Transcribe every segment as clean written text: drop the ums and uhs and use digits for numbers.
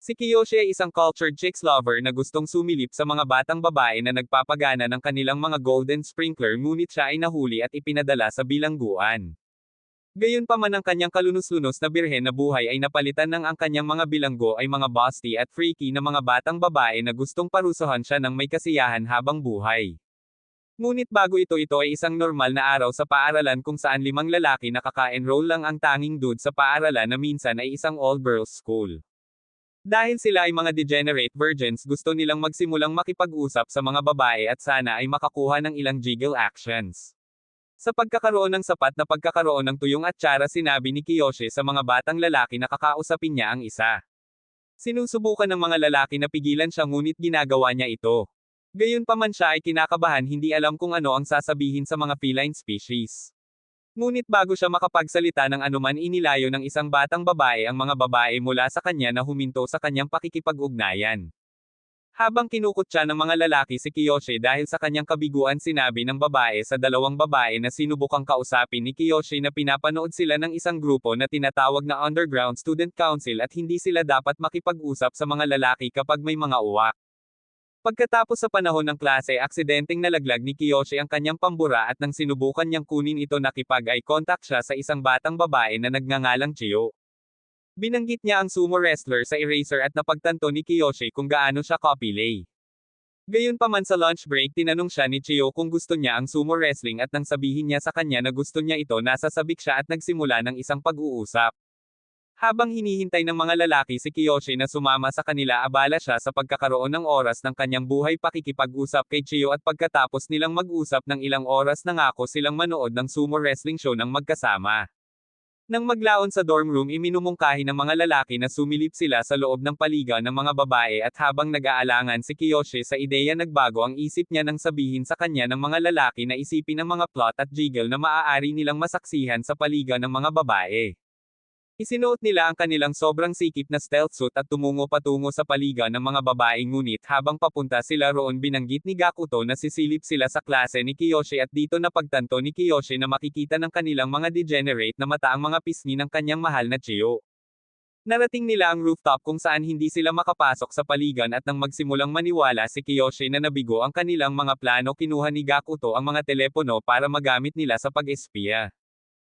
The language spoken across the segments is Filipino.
Si Kiyoshi ay isang cultured chicks lover na gustong sumilip sa mga batang babae na nagpapagana ng kanilang mga golden sprinkler ngunit siya ay nahuli at ipinadala sa bilangguan. Gayunpaman ang kanyang kalunos-lunos na birhen na buhay ay napalitan ng ang kanyang mga bilanggo ay mga busty at freaky na mga batang babae na gustong parusahan siya ng may kasiyahan habang buhay. Ngunit bago ito ay isang normal na araw sa paaralan kung saan 5 lalaki na kaka-enroll lang ang tanging dude sa paaralan na minsan ay isang all-girls school. Dahil sila ay mga degenerate virgins gusto nilang magsimulang makipag-usap sa mga babae at sana ay makakuha ng ilang jiggle actions. Sa pagkakaroon ng sapat na pagkakaroon ng tuyong at tsara sinabi ni Kiyoshi sa mga batang lalaki na kakausapin niya ang isa. Sinusubukan ng mga lalaki na pigilan siya ngunit ginagawa niya ito. Gayunpaman siya ay kinakabahan hindi alam kung ano ang sasabihin sa mga feline species. Ngunit bago siya makapagsalita ng anuman inilayo ng isang batang babae ang mga babae mula sa kanya na huminto sa kanyang pakikipag-ugnayan. Habang kinukutya ng mga lalaki si Kiyoshi dahil sa kanyang kabiguan sinabi ng babae sa 2 babae na sinubukang kausapin ni Kiyoshi na pinapanood sila ng isang grupo na tinatawag na Underground Student Council at hindi sila dapat makipag-usap sa mga lalaki kapag may mga uwak. Pagkatapos sa panahon ng klase aksidenteng nalaglag ni Kiyoshi ang kanyang pambura at nang sinubukan niyang kunin ito nakipag-eye contact siya sa isang batang babae na nagngangalang Chiyo. Binanggit niya ang sumo wrestler sa eraser at napagtanto ni Kiyoshi kung gaano siya copylay. Gayunpaman sa lunch break tinanong siya ni Chiyo kung gusto niya ang sumo wrestling at nang sabihin niya sa kanya na gusto niya ito nasasabik siya at nagsimula ng isang pag-uusap. Habang hinihintay ng mga lalaki si Kiyoshi na sumama sa kanila abala siya sa pagkakaroon ng oras ng kanyang buhay pakikipag-usap kay Chiyo at pagkatapos nilang mag-usap ng ilang oras nangako silang manood ng sumo wrestling show ng magkasama. Nang maglaon sa dorm room iminumungkahi ng mga lalaki na sumilip sila sa loob ng paliga ng mga babae at habang nag-aalangan si Kiyoshi sa ideya nagbago ang isip niya nang sabihin sa kanya ng mga lalaki na isipin ang mga plot at jiggle na maaari nilang masaksihan sa paliga ng mga babae. Isinuot nila ang kanilang sobrang sikip na stealth suit at tumungo patungo sa paliga ng mga babae ngunit habang papunta sila roon binanggit ni Gakuto na sisilip sila sa klase ni Kiyoshi at dito napagtanto ni Kiyoshi na makikita ng kanilang mga degenerate na mata ang mga pisngi ng kanyang mahal na Chiyo. Narating nila ang rooftop kung saan hindi sila makapasok sa paligan at nang magsimulang maniwala si Kiyoshi na nabigo ang kanilang mga plano kinuha ni Gakuto ang mga telepono para magamit nila sa pag-espiya.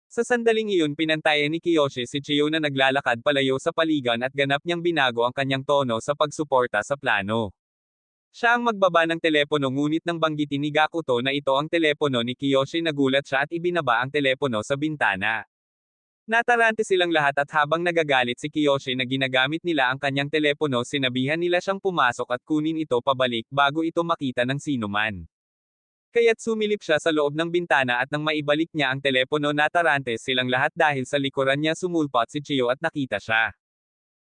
Sa sandaling iyon pinantayan ni Kiyoshi si Chiyo na naglalakad palayo sa paligan at ganap niyang binago ang kanyang tono sa pagsuporta sa plano. Siya ang magbaba ng telepono ngunit nang banggitin ni Gakuto na ito ang telepono ni Kiyoshi nagulat siya at ibinaba ang telepono sa bintana. Natarante silang lahat at habang nagagalit si Kiyoshi na ginagamit nila ang kanyang telepono sinabihan nila siyang pumasok at kunin ito pabalik bago ito makita ng sinuman. Kaya't sumilip siya sa loob ng bintana at nang maibalik niya ang telepono natarante silang lahat dahil sa likuran niya sumulpot si Chiyo at nakita siya.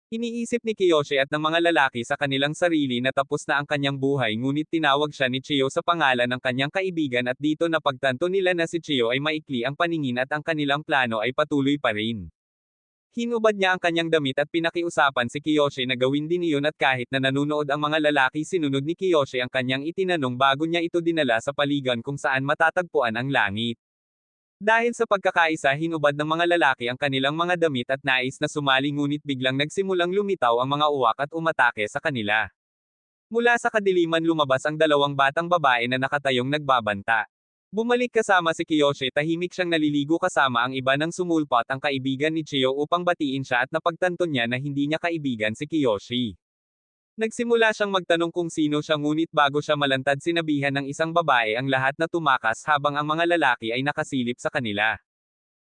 Iniisip ni Kiyoshi at ng mga lalaki sa kanilang sarili na tapos na ang kanyang buhay ngunit tinawag siya ni Chiyo sa pangalan ng kanyang kaibigan at dito napagtanto nila na si Chiyo ay maikli ang paningin at ang kanilang plano ay patuloy pa rin. Hinubad niya ang kanyang damit at pinakiusapan si Kiyoshi na gawin din iyon at kahit na nanunood ang mga lalaki sinunod ni Kiyoshi ang kanyang itinanong bago niya ito dinala sa paligan kung saan matatagpuan ang langit. Dahil sa pagkakaisa hinubad ng mga lalaki ang kanilang mga damit at nais na sumali ngunit biglang nagsimulang lumitaw ang mga uwak at umatake sa kanila. Mula sa kadiliman lumabas ang 2 batang babae na nakatayong nagbabanta. Bumalik kasama si Kiyoshi tahimik siyang naliligo kasama ang iba nang sumulpot ang kaibigan ni Chiyo upang batiin siya at napagtanto niya na hindi niya kaibigan si Kiyoshi. Nagsimula siyang magtanong kung sino siya ngunit bago siya malantad sinabihan ng isang babae ang lahat na tumakas habang ang mga lalaki ay nakasilip sa kanila.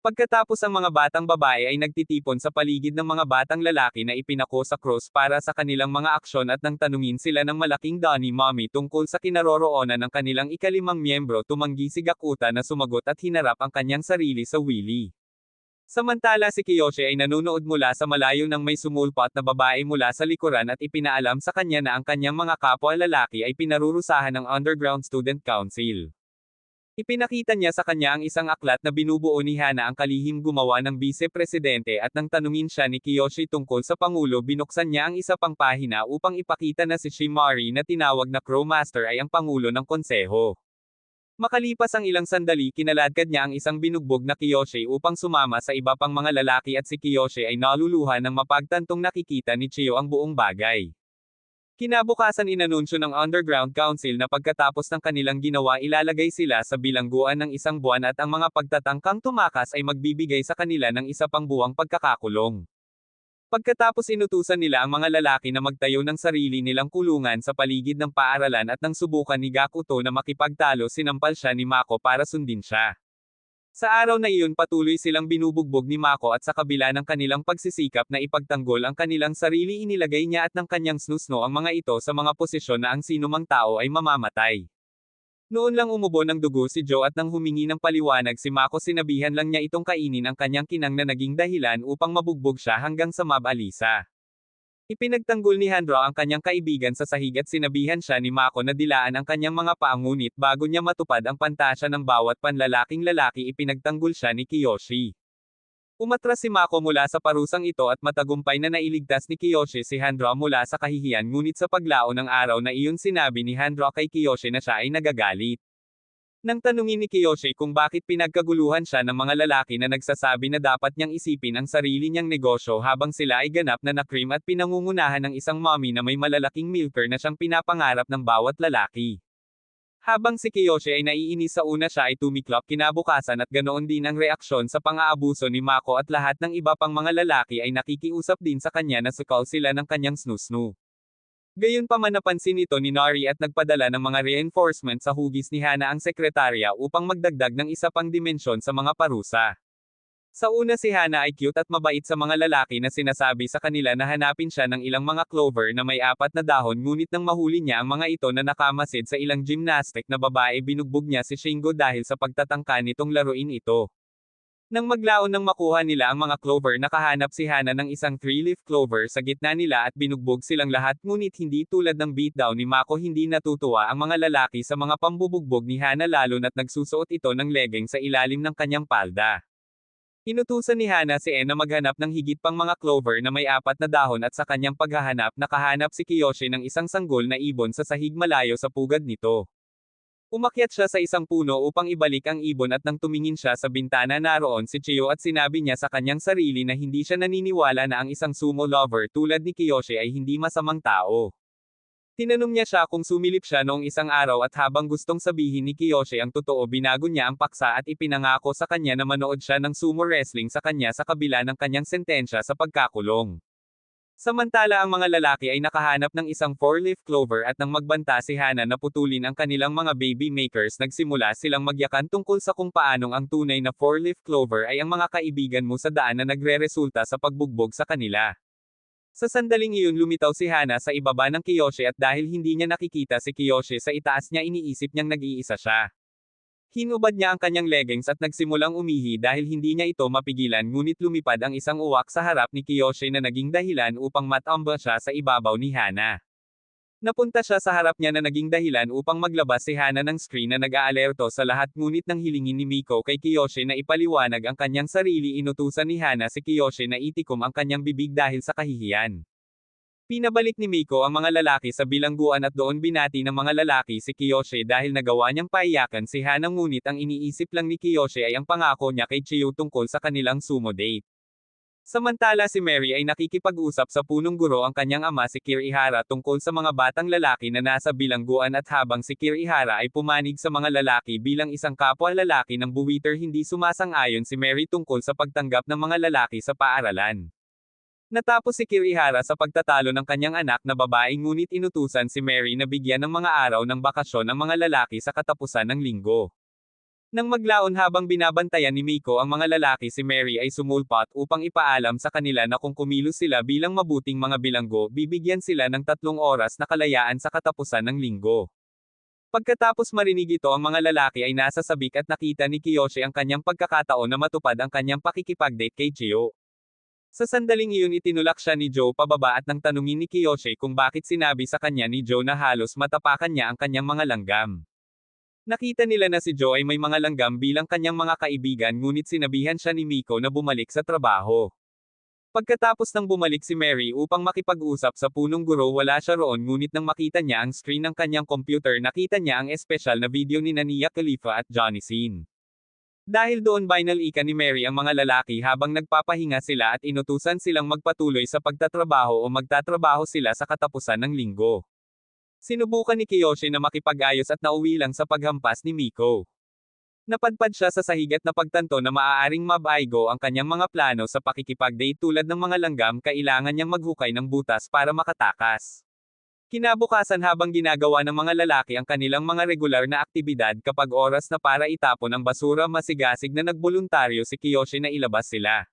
Pagkatapos ang mga batang babae ay nagtitipon sa paligid ng mga batang lalaki na ipinako sa cross para sa kanilang mga aksyon at nang tanungin sila ng malaking Donnie Mommy tungkol sa kinaroroonan ng kanilang ika-5 miyembro tumanggi si Gakuta na sumagot at hinarap ang kanyang sarili sa Willie. Samantala si Kiyoshi ay nanunood mula sa malayo nang may sumulpot na babae mula sa likuran at ipinaalam sa kanya na ang kanyang mga kapwa lalaki ay pinarurusahan ng Underground Student Council. Ipinakita niya sa kanya ang isang aklat na binubuo ni Hana ang kalihim gumawa ng bise-presidente at nang tanungin siya ni Kiyoshi tungkol sa Pangulo binuksan niya ang isa pang pahina upang ipakita na si Shimari na tinawag na Crowmaster ay ang Pangulo ng Konseho. Makalipas ang ilang sandali kinaladkad niya ang isang binugbog na Kiyoshi upang sumama sa iba pang mga lalaki at si Kiyoshi ay naluluha ng mapagtantong nakikita ni Chiyo ang buong bagay. Kinabukasan inanunsyo ng Underground Council na pagkatapos ng kanilang ginawa ilalagay sila sa bilangguan ng isang buwan at ang mga pagtatangkang tumakas ay magbibigay sa kanila ng isa pang buwang pagkakakulong. Pagkatapos inutusan nila ang mga lalaki na magtayo ng sarili nilang kulungan sa paligid ng paaralan at nang subukan ni Gakuto na makipagtalo sinampal siya ni Mako para sundin siya. Sa araw na iyon patuloy silang binubugbog ni Mako at sa kabila ng kanilang pagsisikap na ipagtanggol ang kanilang sarili inilagay niya at ng kanyang snusno ang mga ito sa mga posisyon na ang sinumang tao ay mamamatay. Noon lang umubo ng dugo si Joe at nang humingi ng paliwanag si Mako sinabihan lang niya itong kainin ang kanyang kinang na naging dahilan upang mabugbog siya hanggang sa mabalisa. Ipinagtanggol ni Hanro ang kanyang kaibigan sa sahig at sinabihan siya ni Mako na dilaan ang kanyang mga paa ngunit bago niya matupad ang pantasya ng bawat panlalaking lalaki ipinagtanggol siya ni Kiyoshi. Umatras si Mako mula sa parusang ito at matagumpay na nailigtas ni Kiyoshi si Hanro mula sa kahihiyan ngunit sa paglaon ng araw na iyon sinabi ni Hanro kay Kiyoshi na siya ay nagagalit. Nang tanungin ni Kiyoshi kung bakit pinagkaguluhan siya ng mga lalaki na nagsasabi na dapat niyang isipin ang sarili niyang negosyo habang sila ay ganap na nakrim at pinangungunahan ng isang mommy na may malalaking milker na siyang pinapangarap ng bawat lalaki. Habang si Kiyoshi ay naiinis sa una siya ay tumiklop kinabukasan at ganoon din ang reaksyon sa pang-aabuso ni Mako at lahat ng iba pang mga lalaki ay nakikiusap din sa kanya na sukal sila ng kanyang snusnu. Gayunpaman napansin ito ni Nari at nagpadala ng mga reinforcement sa hugis ni Hana ang sekretarya upang magdagdag ng isa pang dimensyon sa mga parusa. Sa una si Hana ay cute at mabait sa mga lalaki na sinasabi sa kanila na hanapin siya ng ilang mga clover na may 4 na dahon ngunit nang mahuli niya ang mga ito na nakamasid sa ilang gymnastic na babae binugbog niya si Shingo dahil sa pagtatangka nitong laruin ito. Nang maglaon nang makuha nila ang mga clover nakahanap si Hana ng isang 3-leaf clover sa gitna nila at binugbog silang lahat ngunit hindi tulad ng beatdown ni Mako hindi natutuwa ang mga lalaki sa mga pambubugbog ni Hana lalo na't nagsusuot ito ng legging sa ilalim ng kanyang palda. Inutusan ni Hana si En na maghanap ng higit pang mga clover na may 4 na dahon at sa kanyang paghahanap nakahanap si Kiyoshi ng isang sanggol na ibon sa sahig malayo sa pugad nito. Umakyat siya sa isang puno upang ibalik ang ibon at nang tumingin siya sa bintana naroon si Chiyo at sinabi niya sa kanyang sarili na hindi siya naniniwala na ang isang sumo lover tulad ni Kiyoshi ay hindi masamang tao. Tinanong niya siya kung sumilip siya noong isang araw at habang gustong sabihin ni Kiyoshi ang totoo binago niya ang paksa at ipinangako sa kanya na manood siya ng sumo wrestling sa kanya sa kabila ng kanyang sentensya sa pagkakulong. Samantala ang mga lalaki ay nakahanap ng isang 4-leaf clover at nang magbanta si Hana na putulin ang kanilang mga baby makers nagsimula silang magyakan tungkol sa kung paanong ang tunay na 4-leaf clover ay ang mga kaibigan mo sa daan na nagre-resulta sa pagbugbog sa kanila. Sa sandaling iyon lumitaw si Hana sa ibaba ng Kiyoshi at dahil hindi niya nakikita si Kiyoshi sa itaas niya iniisip niyang nag-iisa siya. Hinubad niya ang kanyang leggings at nagsimulang umihi dahil hindi niya ito mapigilan ngunit lumipad ang isang uwak sa harap ni Kiyoshi na naging dahilan upang matamba siya sa ibabaw ni Hana. Napunta siya sa harap niya na naging dahilan upang maglabas si Hana ng screen na nag-aalerto sa lahat ngunit nang hilingin ni Miko kay Kiyoshi na ipaliwanag ang kanyang sarili inutusan ni Hana si Kiyoshi na itikom ang kanyang bibig dahil sa kahihiyan. Pinabalik ni Miko ang mga lalaki sa bilangguan at doon binati ng mga lalaki si Kiyoshi dahil nagawa niyang paiyakan si Hana ngunit ang iniisip lang ni Kiyoshi ay ang pangako niya kay Chiyo tungkol sa kanilang sumo date. Samantala si Mary ay nakikipag-usap sa punong guro ang kanyang ama si Kirihara tungkol sa mga batang lalaki na nasa bilangguan at habang si Kirihara ay pumanig sa mga lalaki bilang isang kapwa lalaki ng buwiter hindi sumasang-ayon si Mary tungkol sa pagtanggap ng mga lalaki sa paaralan. Natapos si Kirihara sa pagtatalo ng kanyang anak na babae ngunit inutusan si Mary na bigyan ng mga araw ng bakasyon ang mga lalaki sa katapusan ng linggo. Nang maglaon habang binabantayan ni Miko ang mga lalaki si Mary ay sumulpot upang ipaalam sa kanila na kung kumilos sila bilang mabuting mga bilanggo bibigyan sila ng 3 oras na kalayaan sa katapusan ng linggo. Pagkatapos marinig ito ang mga lalaki ay nasa sabik at nakita ni Kiyoshi ang kanyang pagkakataon na matupad ang kanyang pakikipag-date kay Chiyo. Sa sandaling iyon itinulak siya ni Joe pababa at nang tanungin ni Kiyoshi kung bakit sinabi sa kanya ni Joe na halos matapakan niya ang kanyang mga langgam. Nakita nila na si Joe ay may mga langgam bilang kanyang mga kaibigan ngunit sinabihan siya ni Miko na bumalik sa trabaho. Pagkatapos ng bumalik si Mary upang makipag-usap sa punong guro wala siya roon ngunit nang makita niya ang screen ng kanyang computer nakita niya ang espesyal na video ni Nia Khalifa at Johnny Sin. Dahil doon binalika ni Mary ang mga lalaki habang nagpapahinga sila at inutusan silang magpatuloy sa pagtatrabaho o magtatrabaho sila sa katapusan ng linggo. Sinubukan ni Kiyoshi na makipag-ayos at nauwi lang sa paghampas ni Miko. Napadpad siya sa sahig at napagtanto na maaaring mabaigo ang kanyang mga plano sa pakikipag-date tulad ng mga langgam kailangan niyang maghukay ng butas para makatakas. Kinabukasan habang ginagawa ng mga lalaki ang kanilang mga regular na aktibidad kapag oras na para itapon ang basura masigasig na nagboluntaryo si Kiyoshi na ilabas sila.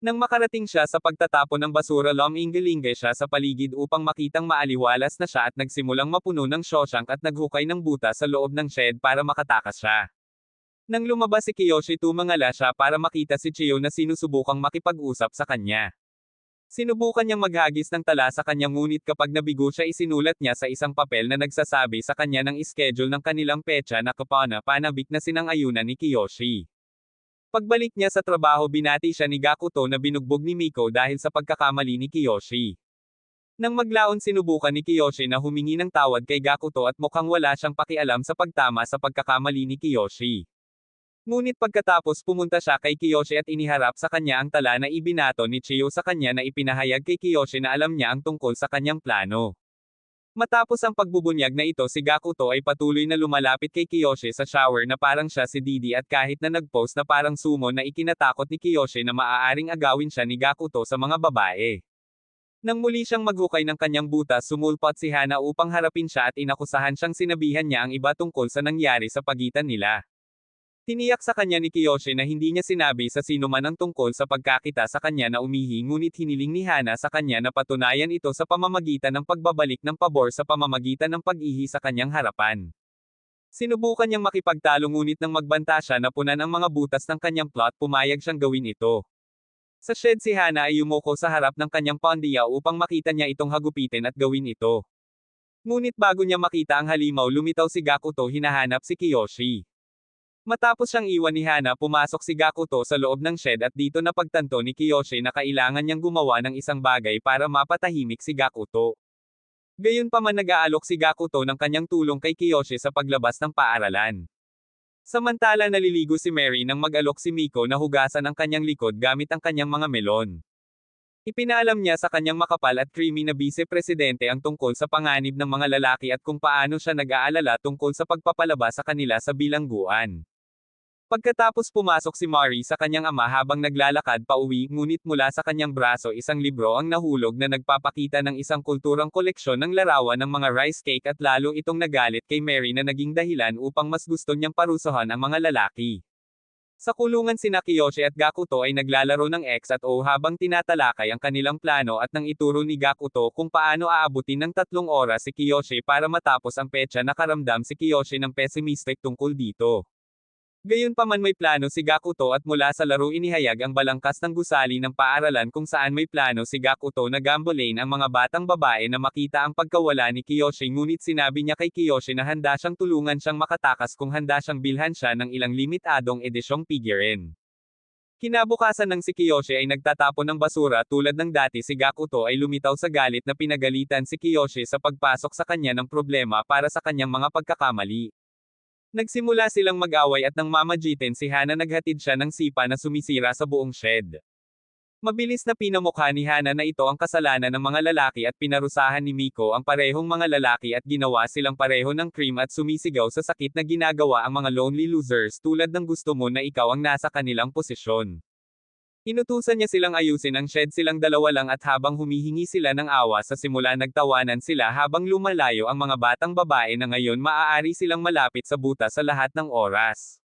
Nang makarating siya sa pagtatapon ng basura lumingalinge siya sa paligid upang makitang maaliwalas na siya at nagsimulang mapuno ng Shawshank at naghukay ng butas sa loob ng shed para makatakas siya. Nang lumabas si Kiyoshi tumangala siya para makita si Chiyo na sinusubukang makipag-usap sa kanya. Sinubukan niyang maghagis ng tala sa kanya ngunit kapag nabigo siya isinulat niya sa isang papel na nagsasabi sa kanya ng schedule ng kanilang petsa na panabik na sinang-ayunan ni Kiyoshi. Pagbalik niya sa trabaho binati siya ni Gakuto na binugbog ni Miko dahil sa pagkakamali ni Kiyoshi. Nang maglaon sinubukan ni Kiyoshi na humingi ng tawad kay Gakuto at mukhang wala siyang pakialam sa pagtama sa pagkakamali ni Kiyoshi. Ngunit pagkatapos pumunta siya kay Kiyoshi at iniharap sa kanya ang tala na ibinato ni Chiyo sa kanya na ipinahayag kay Kiyoshi na alam niya ang tungkol sa kanyang plano. Matapos ang pagbubunyag na ito si Gakuto ay patuloy na lumalapit kay Kiyoshi sa shower na parang siya si Didi at kahit na nag-post na parang sumo na ikinatakot ni Kiyoshi na maaaring agawin siya ni Gakuto sa mga babae. Nang muli siyang maghukay ng kanyang butas sumulpot si Hana upang harapin siya at inakusahan siyang sinabihan niya ang iba tungkol sa nangyari sa pagitan nila. Tiniyak sa kanya ni Kiyoshi na hindi niya sinabi sa sino man ang tungkol sa pagkakita sa kanya na umihi ngunit hiniling ni Hana sa kanya na patunayan ito sa pamamagitan ng pagbabalik ng pabor sa pamamagitan ng pag-ihi sa kanyang harapan. Sinubukan niyang makipagtalo ngunit nang magbanta siya na punan ang mga butas ng kanyang plot pumayag siyang gawin ito. Sa shed si Hana ay yumuko sa harap ng kanyang pandiya upang makita niya itong hagupitin at gawin ito. Ngunit bago niya makita ang halimaw lumitaw si Gakuto hinahanap si Kiyoshi. Matapos siyang iwan ni Hana pumasok si Gakuto sa loob ng shed at dito napagtanto ni Kiyoshi na kailangan niyang gumawa ng isang bagay para mapatahimik si Gakuto. Gayunpaman nag-aalok si Gakuto ng kanyang tulong kay Kiyoshi sa paglabas ng paaralan. Samantala naliligo si Mary nang mag-alok si Miko na hugasan ang kanyang likod gamit ang kanyang mga melon. Ipinaalam niya sa kanyang makapal at creamy na vice-presidente ang tungkol sa panganib ng mga lalaki at kung paano siya nag-aalala tungkol sa pagpapalabas sa kanila sa bilangguan. Pagkatapos pumasok si Mari sa kanyang ama habang naglalakad pauwi ngunit mula sa kanyang braso isang libro ang nahulog na nagpapakita ng isang kulturang koleksyon ng larawan ng mga rice cake at lalo itong nagalit kay Mary na naging dahilan upang mas gusto niyang parusahan ang mga lalaki. Sa kulungan sina Kiyoshi at Gakuto ay naglalaro ng X at O habang tinatalakay ang kanilang plano at nang ituro ni Gakuto kung paano aabutin ng 3 oras si Kiyoshi para matapos ang petsa nakaramdam si Kiyoshi ng pessimistic tungkol dito. Gayunpaman may plano si Gakuto at mula sa laro inihayag ang balangkas ng gusali ng paaralan kung saan may plano si Gakuto na gambolain ang mga batang babae na makita ang pagkawala ni Kiyoshi ngunit sinabi niya kay Kiyoshi na handa siyang tulungan siyang makatakas kung handa siyang bilhan siya ng ilang limitadong edisyong figurine. Kinabukasan ng si Kiyoshi ay nagtatapon ng basura tulad ng dati si Gakuto ay lumitaw sa galit na pinagalitan si Kiyoshi sa pagpasok sa kanya ng problema para sa kanyang mga pagkakamali. Nagsimula silang mag-away at nang mamagitin si Hana naghatid siya ng sipa na sumisira sa buong shed. Mabilis na pinamukha ni Hana na ito ang kasalanan ng mga lalaki at pinarusahan ni Miko ang parehong mga lalaki at ginawa silang pareho ng cream at sumisigaw sa sakit na ginagawa ang mga lonely losers tulad ng gusto mo na ikaw ang nasa kanilang posisyon. Inutusan niya silang ayusin ang shed silang dalawa lang at habang humihingi sila ng awa sa simula nagtawanan sila habang lumalayo ang mga batang babae na ngayon maaari silang malapit sa butas sa lahat ng oras.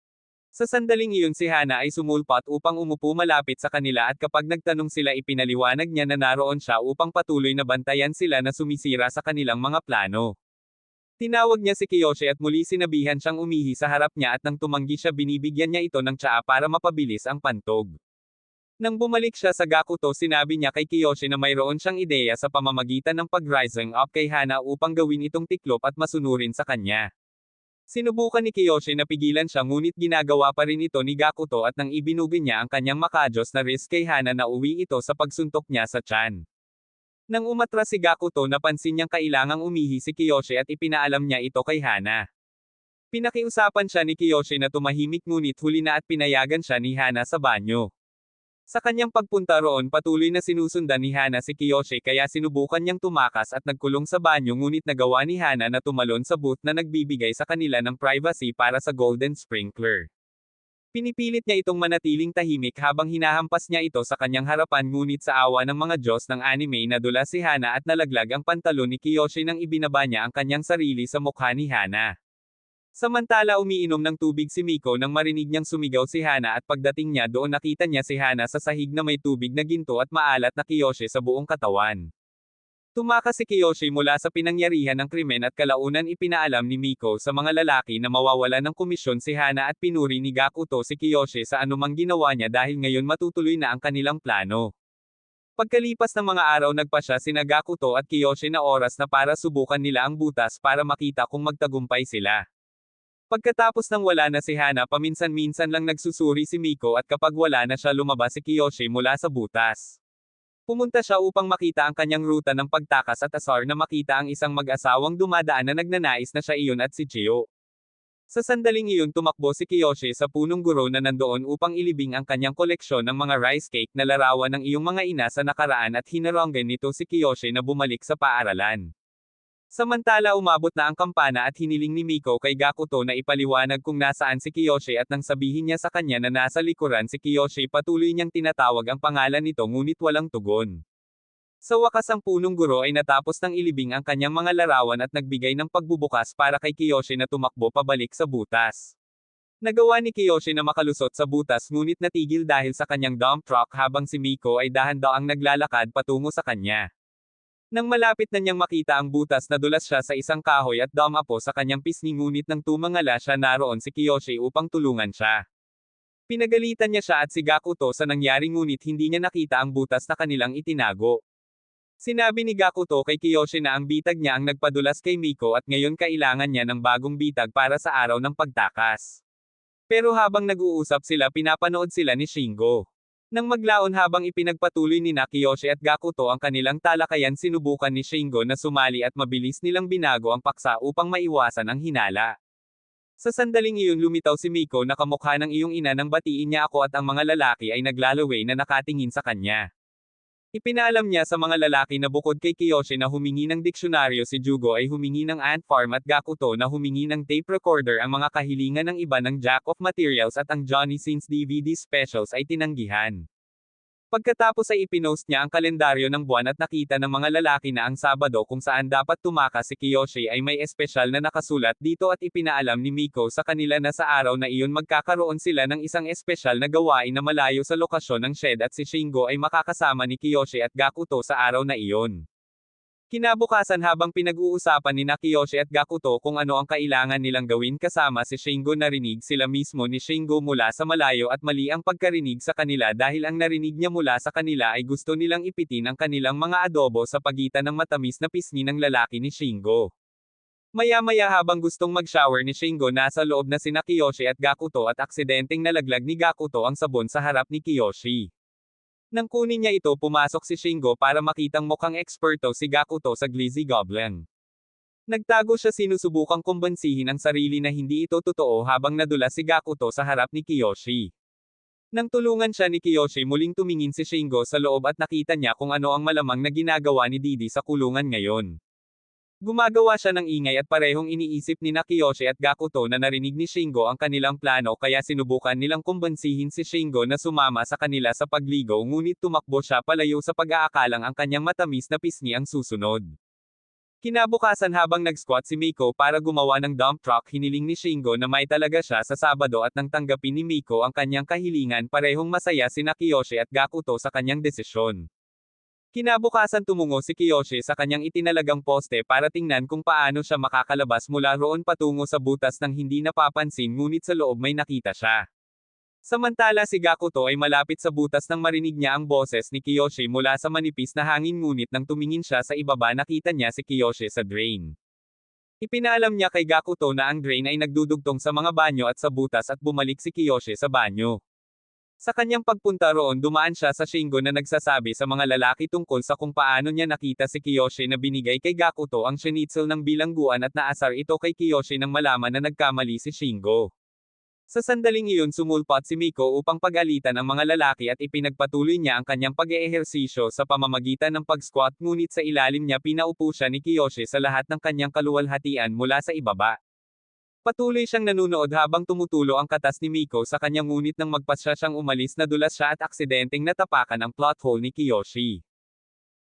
Sa sandaling iyon si Hana ay sumulpot upang umupo malapit sa kanila at kapag nagtanong sila ipinaliwanag niya na naroon siya upang patuloy na bantayan sila na sumisira sa kanilang mga plano. Tinawag niya si Kiyoshi at muli sinabihan siyang umihi sa harap niya at nang tumanggi siya binibigyan niya ito ng tsaa para mapabilis ang pantog. Nang bumalik siya sa Gakuto sinabi niya kay Kiyoshi na mayroon siyang ideya sa pamamagitan ng pag-rising up kay Hana upang gawin itong tiklop at masunurin sa kanya. Sinubukan ni Kiyoshi na pigilan siya ngunit ginagawa pa rin ito ni Gakuto at nang ibinugin niya ang kanyang makajos na wrist kay Hana na uwi ito sa pagsuntok niya sa tiyan. Nang umatras si Gakuto napansin niyang kailangang umihi si Kiyoshi at ipinaalam niya ito kay Hana. Pinakiusapan siya ni Kiyoshi na tumahimik ngunit huli na at pinayagan siya ni Hana sa banyo. Sa kanyang pagpunta roon patuloy na sinusundan ni Hana si Kiyoshi kaya sinubukan niyang tumakas at nagkulong sa banyo ngunit nagawa ni Hana na tumalon sa booth na nagbibigay sa kanila ng privacy para sa Golden Sprinkler. Pinipilit niya itong manatiling tahimik habang hinahampas niya ito sa kanyang harapan ngunit sa awa ng mga Diyos ng anime nadula si Hana at nalaglag ang pantalon ni Kiyoshi nang ibinaba niya ang kanyang sarili sa mukha ni Hana. Samantala umiinom ng tubig si Miko nang marinig niyang sumigaw si Hana at pagdating niya doon nakita niya si Hana sa sahig na may tubig na ginto at maalat na Kiyoshi sa buong katawan. Tumakas si Kiyoshi mula sa pinangyarihan ng krimen at kalaunan ipinaalam ni Miko sa mga lalaki na mawawalan ng komisyon si Hana at pinuri ni Gakuto si Kiyoshi sa anumang ginawa niya dahil ngayon matutuloy na ang kanilang plano. Pagkalipas ng mga araw nagpasya sina Gakuto at Kiyoshi na oras na para subukan nila ang butas para makita kung magtagumpay sila. Pagkatapos ng wala na si Hana paminsan-minsan lang nagsusuri si Miko at kapag wala na siya lumabas si Kiyoshi mula sa butas. Pumunta siya upang makita ang kanyang ruta ng pagtakas at asar na makita ang isang mag-asawang dumadaan na nagnanais na siya iyon at si Chio. Sa sandaling iyon tumakbo si Kiyoshi sa punong guro na nandoon upang ilibing ang kanyang koleksyon ng mga rice cake na larawan ng iyong mga ina sa nakaraan at hinaronggan nito si Kiyoshi na bumalik sa paaralan. Samantala umabot na ang kampana at hiniling ni Miko kay Gakuto na ipaliwanag kung nasaan si Kiyoshi at nang sabihin niya sa kanya na nasa likuran si Kiyoshi patuloy niyang tinatawag ang pangalan nito ngunit walang tugon. Sa wakas ang punong guro ay natapos ng ilibing ang kanyang mga larawan at nagbigay ng pagbubukas para kay Kiyoshi na tumakbo pabalik sa butas. Nagawa ni Kiyoshi na makalusot sa butas ngunit natigil dahil sa kanyang dump truck habang si Miko ay dahan-daang naglalakad patungo sa kanya. Nang malapit na niyang makita ang butas nadulas siya sa isang kahoy at dumapo sa kanyang pisngi ngunit nang tumangala siya naroon si Kiyoshi upang tulungan siya. Pinagalitan niya siya at si Gakuto sa nangyari ngunit hindi niya nakita ang butas na kanilang itinago. Sinabi ni Gakuto kay Kiyoshi na ang bitag niya ang nagpadulas kay Miko at ngayon kailangan niya ng bagong bitag para sa araw ng pagtakas. Pero habang nag-uusap sila pinapanood sila ni Shingo. Nang maglaon habang ipinagpatuloy ni Kiyoshi at Gakuto ang kanilang talakayan sinubukan ni Shingo na sumali at mabilis nilang binago ang paksa upang maiwasan ang hinala. Sa sandaling iyon lumitaw si Miko na kamukha ng iyong ina nang batiin niya ako at ang mga lalaki ay naglalaway na nakatingin sa kanya. Ipinaalam niya sa mga lalaki na bukod kay Kiyoshi na humingi ng diksyonaryo si Jugo ay humingi ng ant farm at Gakuto na humingi ng tape recorder ang mga kahilingan ng iba ng Jack of Materials at ang Johnny Sins DVD specials ay tinanggihan. Pagkatapos ay ipinost niya ang kalendaryo ng buwan at nakita ng mga lalaki na ang Sabado kung saan dapat tumakas si Kiyoshi ay may espesyal na nakasulat dito at ipinaalam ni Miko sa kanila na sa araw na iyon magkakaroon sila ng isang espesyal na gawain na malayo sa lokasyon ng shed at si Shingo ay makakasama ni Kiyoshi at Gakuto sa araw na iyon. Kinabukasan habang pinag-uusapan ni Kiyoshi at Gakuto kung ano ang kailangan nilang gawin kasama si Shingo narinig sila mismo ni Shingo mula sa malayo at mali ang pagkarinig sa kanila dahil ang narinig niya mula sa kanila ay gusto nilang ipitin ang kanilang mga adobo sa pagitan ng matamis na pisngi ng lalaki ni Shingo. Maya-maya habang gustong mag-shower ni Shingo nasa loob na sina Kiyoshi at Gakuto at aksidenteng nalaglag ni Gakuto ang sabon sa harap ni Kiyoshi. Nang kunin niya ito pumasok si Shingo para makitang mukhang eksperto si Gakuto sa Glizzy Goblin. Nagtago siya sinusubukang kumbansihin ang sarili na hindi ito totoo habang nadulas si Gakuto sa harap ni Kiyoshi. Nang tulungan siya ni Kiyoshi muling tumingin si Shingo sa loob at nakita niya kung ano ang malamang na ginagawa ni Didi sa kulungan ngayon. Gumagawa siya ng ingay at parehong iniisip ni Kiyoshi at Gakuto na narinig ni Shingo ang kanilang plano kaya sinubukan nilang kumbansihin si Shingo na sumama sa kanila sa pagligo ngunit tumakbo siya palayo sa pag-aakalang ang kanyang matamis na pisngi ang susunod. Kinabukasan habang nag-squat si Miko para gumawa ng dump truck hiniling ni Shingo na may talaga siya sa Sabado at nang tanggapin ni Miko ang kanyang kahilingan parehong masaya si Kiyoshi at Gakuto sa kanyang desisyon. Kinabukasan tumungo si Kiyoshi sa kanyang itinalagang poste para tingnan kung paano siya makakalabas mula roon patungo sa butas nang hindi napapansin ngunit sa loob may nakita siya. Samantala si Gakuto ay malapit sa butas nang marinig niya ang boses ni Kiyoshi mula sa manipis na hangin ngunit nang tumingin siya sa ibaba nakita niya si Kiyoshi sa drain. Ipinaalam niya kay Gakuto na ang drain ay nagdudugtong sa mga banyo at sa butas at bumalik si Kiyoshi sa banyo. Sa kanyang pagpunta roon dumaan siya sa Shingo na nagsasabi sa mga lalaki tungkol sa kung paano niya nakita si Kiyoshi na binigay kay Gakuto ang schnitzel ng bilangguan at naasar ito kay Kiyoshi nang malaman na nagkamali si Shingo. Sa sandaling iyon sumulpot si Miko upang pag-alitan ang mga lalaki at ipinagpatuloy niya ang kanyang pag-eehersisyo sa pamamagitan ng pag-squat ngunit sa ilalim niya pinaupo siya ni Kiyoshi sa lahat ng kanyang kaluwalhatian mula sa ibaba. Patuloy siyang nanunood habang tumutulo ang katas ni Miko sa kanya ngunit nang magpasya siyang umalis nadulas siya at aksidenteng natapakan ang plot hole ni Kiyoshi.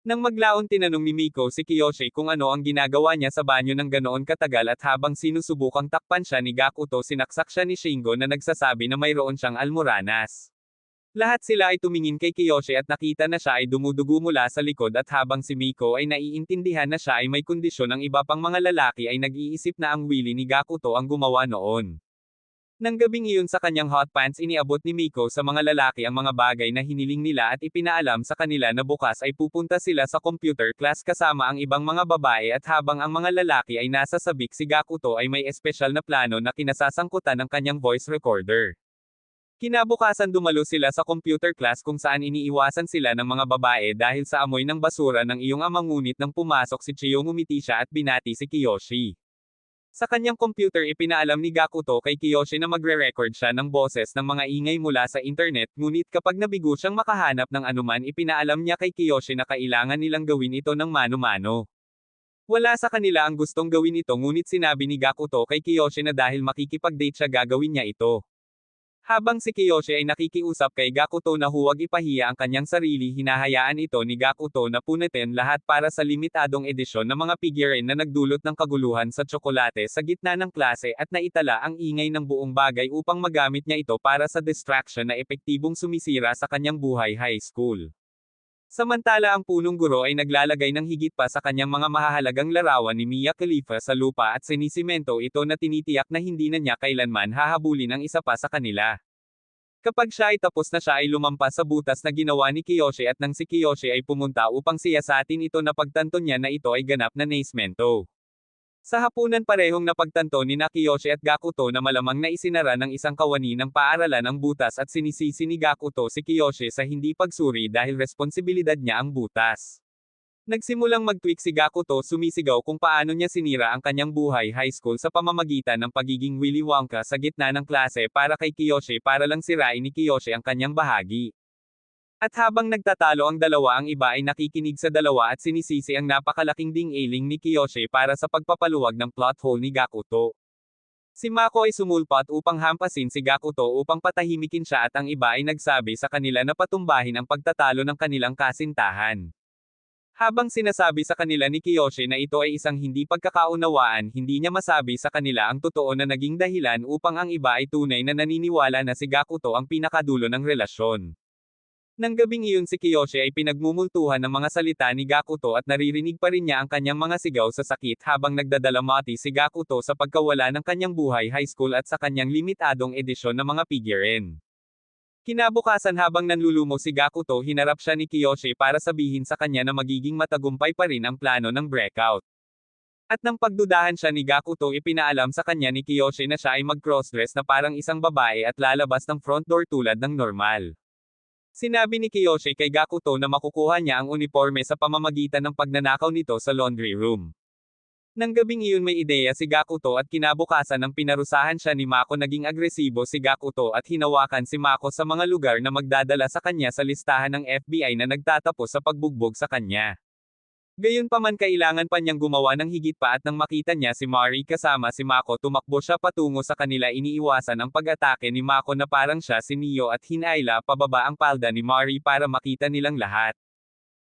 Nang maglaon tinanong ni Miko si Kiyoshi kung ano ang ginagawa niya sa banyo ng ganoon katagal at habang sinusubukang takpan siya ni Gakuto sinaksak siya ni Shingo na nagsasabi na mayroon siyang almoranas. Lahat sila ay tumingin kay Kiyoshi at nakita na siya ay dumudugo mula sa likod at habang si Miko ay naiintindihan na siya ay may kondisyon ang iba pang mga lalaki ay nag-iisip na ang willy ni Gakuto ang gumawa noon. Nang gabing iyon sa kanyang hot pants iniabot ni Miko sa mga lalaki ang mga bagay na hiniling nila at ipinaalam sa kanila na bukas ay pupunta sila sa computer class kasama ang ibang mga babae at habang ang mga lalaki ay nasa sabik si Gakuto ay may espesyal na plano na kinasasangkutan ng kanyang voice recorder. Kinabukasan dumalo sila sa computer class kung saan iniiwasan sila ng mga babae dahil sa amoy ng basura ng iyong ama ngunit nang pumasok si Chiyo ngumiti siya at binati si Kiyoshi. Sa kanyang computer ipinaalam ni Gakuto kay Kiyoshi na magre-record siya ng boses ng mga ingay mula sa internet ngunit kapag nabigo siyang makahanap ng anuman ipinaalam niya kay Kiyoshi na kailangan nilang gawin ito ng mano-mano. Wala sa kanila ang gustong gawin ito ngunit sinabi ni Gakuto kay Kiyoshi na dahil makikipag-date siya gagawin niya ito. Habang si Kiyoshi ay nakikiusap kay Gakuto na huwag ipahiya ang kanyang sarili hinahayaan ito ni Gakuto na punitin lahat para sa limitadong edisyon ng mga figurine na nagdulot ng kaguluhan sa tsokolate sa gitna ng klase at naitala ang ingay ng buong bagay upang magamit niya ito para sa distraction na epektibong sumisira sa kanyang buhay high school. Samantala ang punong guro ay naglalagay ng higit pa sa kanyang mga mahahalagang larawan ni Mia Khalifa sa lupa at sinisimento ito na tinitiyak na hindi na niya kailanman hahabulin ang isa pa sa kanila. Kapag siya ay tapos na siya ay lumampas sa butas na ginawa ni Kiyoshi at nang si Kiyoshi ay pumunta upang siyasatin ito napagtanto niya na ito ay ganap na naismento. Sa hapunan parehong napagtanto ni Kiyoshi at Gakuto na malamang na isinara ng isang kawani ng paaralan ang butas at sinisisi ni Gakuto si Kiyoshi sa hindi pagsuri dahil responsibilidad niya ang butas. Nagsimulang mag-tweak si Gakuto sumisigaw kung paano niya sinira ang kanyang buhay high school sa pamamagitan ng pagiging Willy Wonka sa gitna ng klase para kay Kiyoshi para lang sirain ni Kiyoshi ang kanyang bahagi. At habang nagtatalo ang dalawa ang iba ay nakikinig sa dalawa at sinisisi ang napakalaking ding-ailing ni Kiyoshi para sa pagpapaluwag ng plot hole ni Gakuto. Si Mako ay sumulpot upang hampasin si Gakuto upang patahimikin siya at ang iba ay nagsabi sa kanila na patumbahin ang pagtatalo ng kanilang kasintahan. Habang sinasabi sa kanila ni Kiyoshi na ito ay isang hindi pagkakaunawaan, hindi niya masabi sa kanila ang totoo na naging dahilan upang ang iba ay tunay na naniniwala na si Gakuto ang pinakadulo ng relasyon. Nang gabing iyon si Kiyoshi ay pinagmumultuhan ng mga salita ni Gakuto at naririnig pa rin niya ang kanyang mga sigaw sa sakit habang nagdadalamati si Gakuto sa pagkawala ng kanyang buhay high school at sa kanyang limitadong edisyon ng mga figurine. Kinabukasan habang nanlulumo si Gakuto hinarap siya ni Kiyoshi para sabihin sa kanya na magiging matagumpay pa rin ang plano ng breakout. At nang pagdudahan siya ni Gakuto ipinaalam sa kanya ni Kiyoshi na siya ay mag-crossdress na parang isang babae at lalabas ng front door tulad ng normal. Sinabi ni Kiyoshi kay Gakuto na makukuha niya ang uniforme sa pamamagitan ng pagnanakaw nito sa laundry room. Nang gabing iyon may ideya si Gakuto at kinabukasan ng pinarusahan siya ni Mako naging agresibo si Gakuto at hinawakan si Mako sa mga lugar na magdadala sa kanya sa listahan ng FBI na nagtatapos sa pagbugbog sa kanya. Gayunpaman kailangan pa niyang gumawa ng higit pa at nang makita niya si Mari kasama si Mako tumakbo siya patungo sa kanila iniiwasan ang pag-atake ni Mako na parang siya si Neo at hinayla pababa ang palda ni Mari para makita nilang lahat.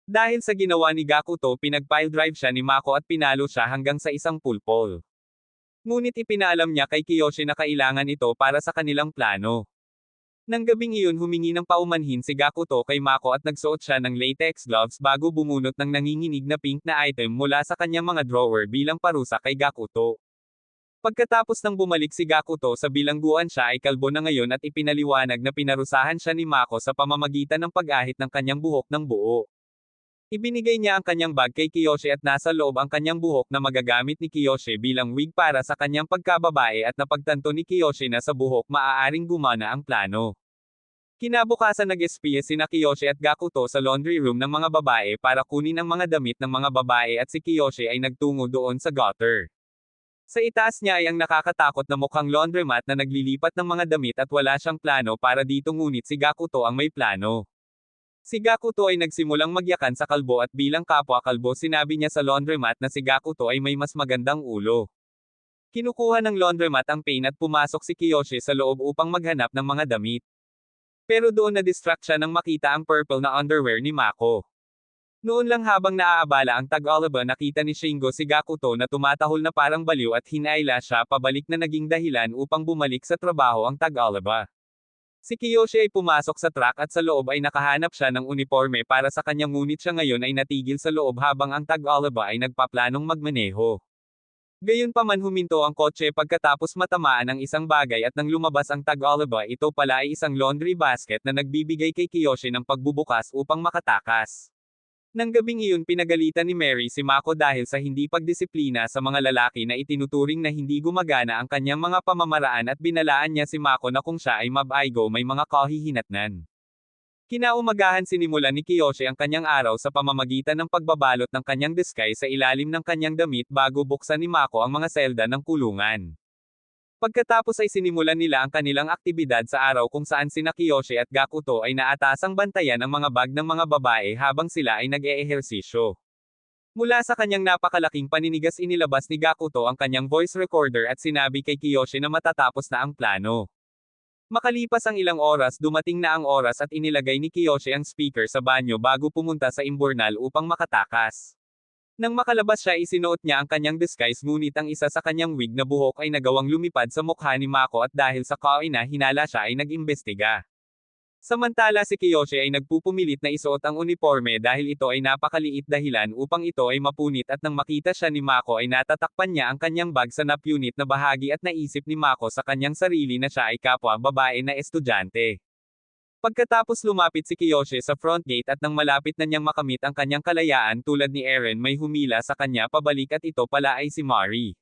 Dahil sa ginawa ni Gakuto pinag-pile drive siya ni Mako at pinalo siya hanggang sa isang pulpol. Ngunit ipinaalam niya kay Kiyoshi na kailangan ito para sa kanilang plano. Nang gabing iyon humingi ng paumanhin si Gakuto kay Mako at nagsuot siya ng latex gloves bago bumunot ng nanginginig na pink na item mula sa kanyang mga drawer bilang parusa kay Gakuto. Pagkatapos ng bumalik si Gakuto sa bilangguan siya ay kalbo na ngayon at ipinaliwanag na pinarusahan siya ni Mako sa pamamagitan ng pag-ahit ng kanyang buhok ng buo. Ibinigay niya ang kanyang bag kay Kiyoshi at nasa loob ang kanyang buhok na magagamit ni Kiyoshi bilang wig para sa kanyang pagkababae at napagtanto ni Kiyoshi na sa buhok maaaring gumana ang plano. Kinabukasan nag-espiya sina Kiyoshi at Gakuto sa laundry room ng mga babae para kunin ang mga damit ng mga babae at si Kiyoshi ay nagtungo doon sa gutter. Sa itaas niya ay ang nakakatakot na mukhang laundromat na naglilipat ng mga damit at wala siyang plano para dito ngunit si Gakuto ang may plano. Si Gakuto ay nagsimulang magyakan sa kalbo at bilang kapwa kalbo sinabi niya sa laundromat na si Gakuto ay may mas magandang ulo. Kinukuha ng laundromat ang pain at pumasok si Kiyoshi sa loob upang maghanap ng mga damit. Pero doon na-distract siya nang makita ang purple na underwear ni Mako. Noon lang habang naaabala ang Tag-Oliva nakita ni Shingo si Gakuto na tumatahol na parang baliw at hinayla siya pabalik na naging dahilan upang bumalik sa trabaho ang Tag-Oliva. Si Kiyoshi ay pumasok sa truck at sa loob ay nakahanap siya ng uniforme para sa kanya ngunit siya ngayon ay natigil sa loob habang ang Tag-Oliva ay nagpaplanong magmaneho. Gayunpaman huminto ang kotse pagkatapos matamaan ng isang bagay at nang lumabas ang Tag-Oliva ito pala ay isang laundry basket na nagbibigay kay Kiyoshi ng pagbubukas upang makatakas. Nang gabing iyon pinagalitan ni Mary si Mako dahil sa hindi pagdisiplina sa mga lalaki na itinuturing na hindi gumagana ang kanyang mga pamamaraan at binalaan niya si Mako na kung siya ay mabaigo may mga kahihinatnan. Kinaumagahan sinimulan ni Kiyoshi ang kanyang araw sa pamamagitan ng pagbabalot ng kanyang disguise sa ilalim ng kanyang damit bago buksan ni Mako ang mga selda ng kulungan. Pagkatapos ay sinimulan nila ang kanilang aktibidad sa araw kung saan sina Kiyoshi at Gakuto ay naatasang bantayan ang mga bag ng mga babae habang sila ay nag-eehersisyo. Mula sa kanyang napakalaking paninigas inilabas ni Gakuto ang kanyang voice recorder at sinabi kay Kiyoshi na matatapos na ang plano. Makalipas ang ilang oras dumating na ang oras at inilagay ni Kiyoshi ang speaker sa banyo bago pumunta sa imburnal upang makatakas. Nang makalabas siya isinuot niya ang kanyang disguise ngunit ang isa sa kanyang wig na buhok ay nagawang lumipad sa mukha ni Mako at dahil sa kaina hinala siya ay nag-imbestiga. Samantala si Kiyoshi ay nagpupumilit na isuot ang uniforme dahil ito ay napakaliit dahilan upang ito ay mapunit at nang makita siya ni Mako ay natatakpan niya ang kanyang bag sa napunit na bahagi at naisip ni Mako sa kanyang sarili na siya ay kapwa babae na estudyante. Pagkatapos lumapit si Kiyoshi sa front gate at nang malapit na niyang makamit ang kanyang kalayaan tulad ni Eren may humila sa kanya pabalik at ito pala ay si Mari.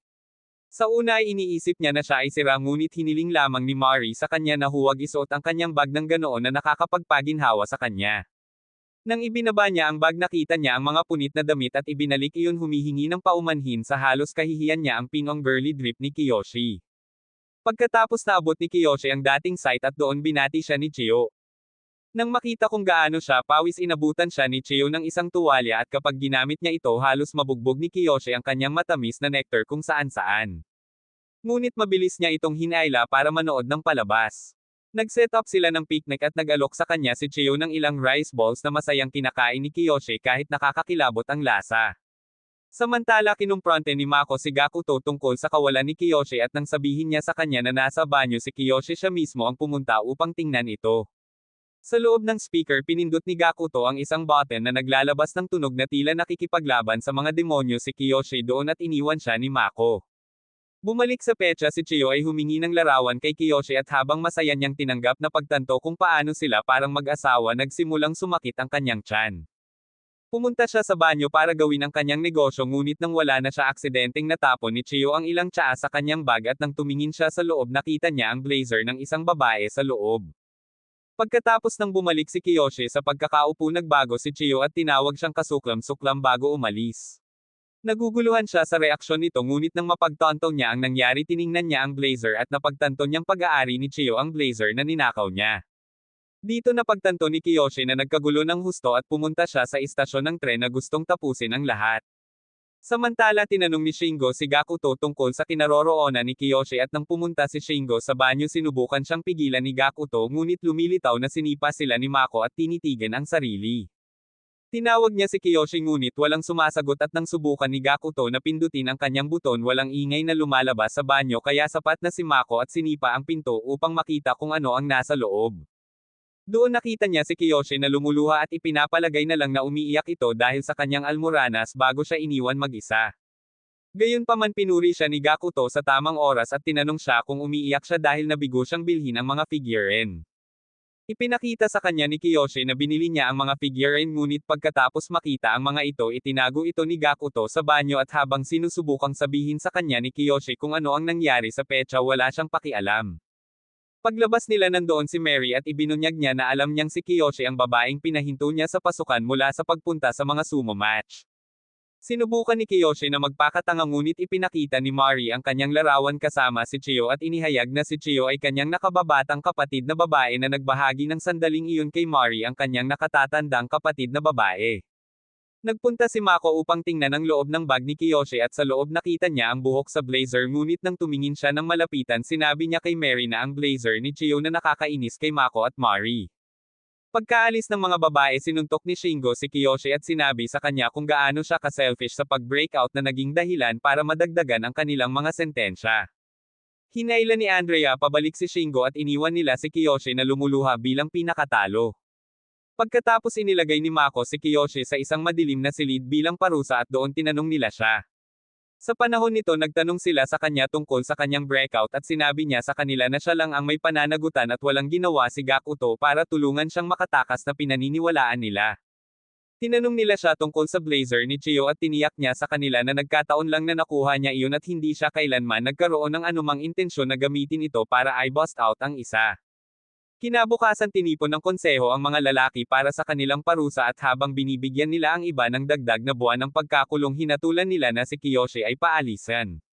Sa una ay iniisip niya na siya ay sira ngunit hiniling lamang ni Mari sa kanya na huwag isuot ang kanyang bag ng ganoon na nakakapagpaginhawa sa kanya. Nang ibinaba niya ang bag nakita niya ang mga punit na damit at ibinalik iyon humihingi ng paumanhin sa halos kahihiyan niya ang pinong girly drip ni Kiyoshi. Pagkatapos naabot ni Kiyoshi ang dating site at doon binati siya ni Chiyo. Nang makita kung gaano siya pawis inabutan siya ni Chiyo ng isang tuwalya at kapag ginamit niya ito halos mabugbog ni Kiyoshi ang kanyang matamis na nectar kung saan-saan. Ngunit mabilis niya itong hinayla para manood ng palabas. Nag-set up sila ng picnic at nag-alok sa kanya si Chiyo ng ilang rice balls na masayang kinakain ni Kiyoshi kahit nakakakilabot ang lasa. Samantala kinumpronte ni Mako si Gakuto tungkol sa kawalan ni Kiyoshi at nang sabihin niya sa kanya na nasa banyo si Kiyoshi siya mismo ang pumunta upang tingnan ito. Sa loob ng speaker pinindot ni Gakuto ang isang button na naglalabas ng tunog na tila nakikipaglaban sa mga demonyo si Kiyoshi doon at iniwan siya ni Mako. Bumalik sa petsa si Chiyo ay humingi ng larawan kay Kiyoshi at habang masaya niyang tinanggap na pagtanto kung paano sila parang mag-asawa nagsimulang sumakit ang kanyang tiyan. Pumunta siya sa banyo para gawin ang kanyang negosyo ngunit nang wala na siya aksidenteng natapon ni Chiyo ang ilang tsaa sa kanyang bag at nang tumingin siya sa loob nakita niya ang blazer ng isang babae sa loob. Pagkatapos nang bumalik si Kiyoshi sa pagkakaupo nagbago si Chiyo at tinawag siyang kasuklam-suklam bago umalis. Naguguluhan siya sa reaksyon nito ngunit nang mapagtanto niya ang nangyari tiningnan niya ang blazer at napagtanto niyang pag-aari ni Chiyo ang blazer na ninakaw niya. Dito napagtanto ni Kiyoshi na nagkagulo ng husto at pumunta siya sa istasyon ng tren na gustong tapusin ang lahat. Samantala tinanong ni Shingo si Gakuto tungkol sa kinaroroonan ni Kiyoshi at nang pumunta si Shingo sa banyo sinubukan siyang pigilan ni Gakuto ngunit lumilitaw na sinipa sila ni Mako at tinitigan ang sarili. Tinawag niya si Kiyoshi ngunit walang sumasagot at nang subukan ni Gakuto na pindutin ang kanyang buton walang ingay na lumalabas sa banyo kaya sapat na si Mako at sinipa ang pinto upang makita kung ano ang nasa loob. Doon nakita niya si Kiyoshi na lumuluha at ipinapalagay na lang na umiiyak ito dahil sa kanyang almoranas bago siya iniwan mag-isa. Gayunpaman pinuri siya ni Gakuto sa tamang oras at tinanong siya kung umiiyak siya dahil nabigo siyang bilhin ang mga figurine. Ipinakita sa kanya ni Kiyoshi na binili niya ang mga figurine ngunit pagkatapos makita ang mga ito itinago ito ni Gakuto sa banyo at habang sinusubukang sabihin sa kanya ni Kiyoshi kung ano ang nangyari sa petsa wala siyang pakialam. Paglabas nila nandoon si Mary at ibinunyag niya na alam niyang si Kiyoshi ang babaeng pinahinto niya sa pasukan mula sa pagpunta sa mga sumo match. Sinubukan ni Kiyoshi na magpakatanga ngunit ipinakita ni Mari ang kanyang larawan kasama si Chiyo at inihayag na si Chiyo ay kanyang nakababatang kapatid na babae na nagbahagi ng sandaling iyon kay Mari ang kanyang nakatatandang kapatid na babae. Nagpunta si Mako upang tingnan ang loob ng bag ni Kiyoshi at sa loob nakita niya ang buhok sa blazer ngunit nang tumingin siya ng malapitan sinabi niya kay Mary na ang blazer ni Chiyo na nakakainis kay Mako at Mari. Pagkaalis ng mga babae sinuntok ni Shingo si Kiyoshi at sinabi sa kanya kung gaano siya ka-selfish sa pag-breakout na naging dahilan para madagdagan ang kanilang mga sentensya. Hinaila ni Andrea pabalik si Shingo at iniwan nila si Kiyoshi na lumuluha bilang pinakatalo. Pagkatapos inilagay ni Mako si Kiyoshi sa isang madilim na silid bilang parusa at doon tinanong nila siya. Sa panahon nito nagtanong sila sa kanya tungkol sa kanyang breakout at sinabi niya sa kanila na siya lang ang may pananagutan at walang ginawa si Gakuto para tulungan siyang makatakas na pinaniniwalaan nila. Tinanong nila siya tungkol sa blazer ni Chiyo at tiniyak niya sa kanila na nagkataon lang na nakuha niya iyon at hindi siya kailanman nagkaroon ng anumang intensyon na gamitin ito para i-bust out ang isa. Kinabukasan tinipon ng konseho ang mga lalaki para sa kanilang parusa at habang binibigyan nila ang iba ng dagdag na buwan ng pagkakulong hinatulan nila na si Kiyoshi ay paalisan.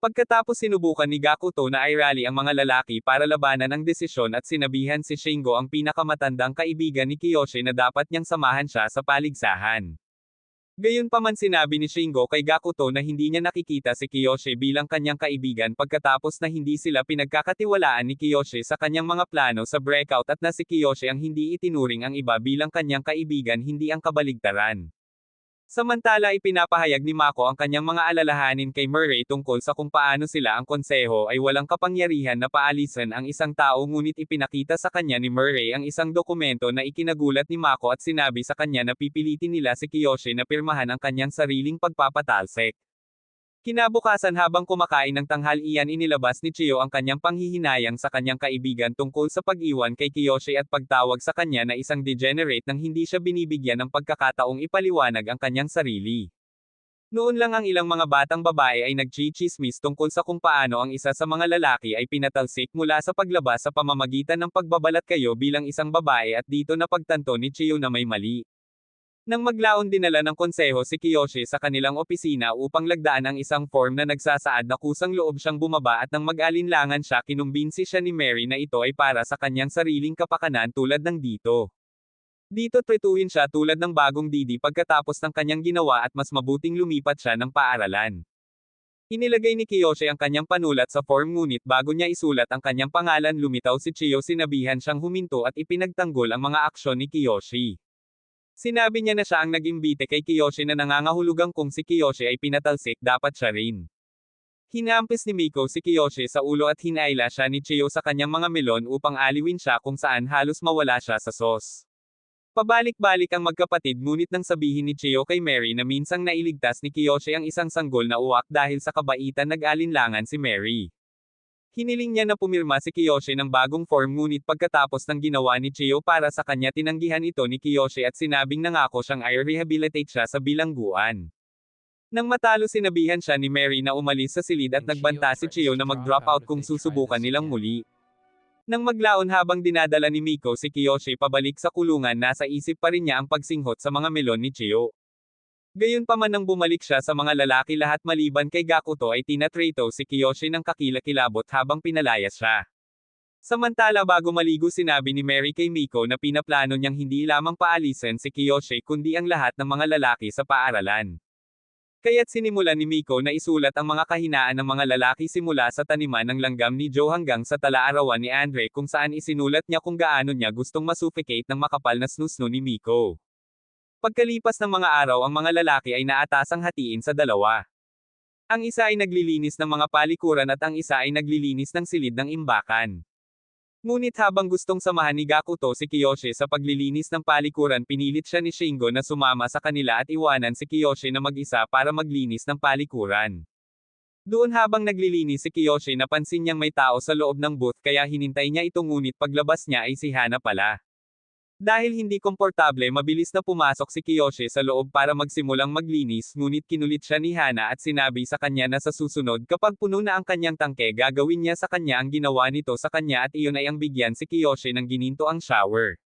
Pagkatapos sinubukan ni Gakuto na i-rally ang mga lalaki para labanan ang desisyon at sinabihan si Shingo ang pinakamatandang kaibigan ni Kiyoshi na dapat niyang samahan siya sa paligsahan. Gayunpaman sinabi ni Shingo kay Gakuto na hindi niya nakikita si Kiyoshi bilang kanyang kaibigan pagkatapos na hindi sila pinagkakatiwalaan ni Kiyoshi sa kanyang mga plano sa breakout at na si Kiyoshi ang hindi itinuring ang iba bilang kanyang kaibigan hindi ang kabaligtaran. Samantala ipinapahayag ni Mako ang kanyang mga alalahanin kay Murray tungkol sa kung paano sila ang konseho ay walang kapangyarihan na paalisan ang isang tao ngunit ipinakita sa kanya ni Murray ang isang dokumento na ikinagulat ni Mako at sinabi sa kanya na pipilitin nila si Kiyoshi na pirmahan ang kanyang sariling pagpapatalsik. Kinabukasan habang kumakain ng tanghalian inilabas ni Chiyo ang kanyang panghihinayang sa kanyang kaibigan tungkol sa pag-iwan kay Kiyoshi at pagtawag sa kanya na isang degenerate nang hindi siya binibigyan ng pagkakataong ipaliwanag ang kanyang sarili. Noon lang ang ilang mga batang babae ay nagchichismis tungkol sa kung paano ang isa sa mga lalaki ay pinatalsik mula sa paglabas sa pamamagitan ng pagbabalat kayo bilang isang babae at dito napagtanto ni Chiyo na may mali. Nang maglaon dinala ng konseho si Kiyoshi sa kanilang opisina upang lagdaan ang isang form na nagsasaad na kusang loob siyang bumaba at nang mag-alinlangan siya kinumbinsi siya ni Mary na ito ay para sa kanyang sariling kapakanan tulad ng dito. Dito tretuhin siya tulad ng bagong didi pagkatapos ng kanyang ginawa at mas mabuting lumipat siya ng paaralan. Inilagay ni Kiyoshi ang kanyang panulat sa form ngunit bago niya isulat ang kanyang pangalan lumitaw si Chiyo sinabihan siyang huminto at ipinagtanggol ang mga aksyon ni Kiyoshi. Sinabi niya na siya ang nag-imbite kay Kiyoshi na nangangahulugang kung si Kiyoshi ay pinatalsik dapat siya rin. Hinampis ni Miko si Kiyoshi sa ulo at hinaila siya ni Chiyo sa kanyang mga melon upang aliwin siya kung saan halos mawala siya sa sauce. Pabalik-balik ang magkapatid ngunit nang sabihin ni Chiyo kay Mary na minsang nailigtas ni Kiyoshi ang isang sanggol na uwak dahil sa kabaitan nag-alinlangan si Mary. Hiniling niya na pumirma si Kiyoshi ng bagong form ngunit pagkatapos ng ginawa ni Chiyo para sa kanya tinanggihan ito ni Kiyoshi at sinabing nangako siyang i-rehabilitate siya sa bilangguan. Nang matalo sinabihan siya ni Mary na umalis sa silid at nagbanta si Chiyo na mag-drop out kung susubukan nilang muli. Nang maglaon habang dinadala ni Miko si Kiyoshi pabalik sa kulungan nasa isip pa rin niya ang pagsinghot sa mga melon ni Chiyo. Gayunpaman nang bumalik siya sa mga lalaki lahat maliban kay Gakuto ay tinatreto si Kiyoshi ng kakilakilabot habang pinalayas siya. Samantala bago maligo sinabi ni Mary kay Miko na pinaplano niyang hindi lamang paalisin si Kiyoshi kundi ang lahat ng mga lalaki sa paaralan. Kaya't sinimulan ni Miko na isulat ang mga kahinaan ng mga lalaki simula sa taniman ng langgam ni Joe hanggang sa talaarawan ni Andre kung saan isinulat niya kung gaano niya gustong masuffocate ng makapal na snusno ni Miko. Pagkalipas ng mga araw ang mga lalaki ay naatasang hatiin sa dalawa. Ang isa ay naglilinis ng mga palikuran at ang isa ay naglilinis ng silid ng imbakan. Ngunit habang gustong samahan ni Gakuto si Kiyoshi sa paglilinis ng palikuran pinilit siya ni Shingo na sumama sa kanila at iwanan si Kiyoshi na mag-isa para maglinis ng palikuran. Doon habang naglilinis si Kiyoshi napansin niyang may tao sa loob ng booth kaya hinintay niya ito ngunit paglabas niya ay si Hana pala. Dahil hindi komportable mabilis na pumasok si Kiyoshi sa loob para magsimulang maglinis ngunit kinulit siya ni Hana at sinabi sa kanya na sa susunod kapag puno na ang kanyang tangke gagawin niya sa kanya ang ginawa nito sa kanya at iyon ay ang bigyan si Kiyoshi ng ginintoang shower.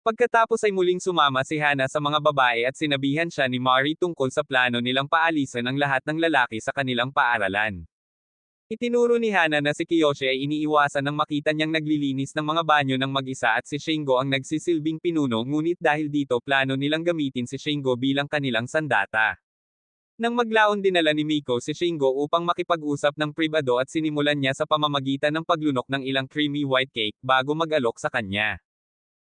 Pagkatapos ay muling sumama si Hana sa mga babae at sinabihan siya ni Mari tungkol sa plano nilang paalisan ang lahat ng lalaki sa kanilang paaralan. Itinuro ni Hana na si Kiyoshi ay iniiwasan nang makita niyang naglilinis ng mga banyo ng mag-isa at si Shingo ang nagsisilbing pinuno ngunit dahil dito plano nilang gamitin si Shingo bilang kanilang sandata. Nang maglaon dinala ni Miko si Shingo upang makipag-usap ng pribado at sinimulan niya sa pamamagitan ng paglunok ng ilang creamy white cake bago mag-alok sa kanya.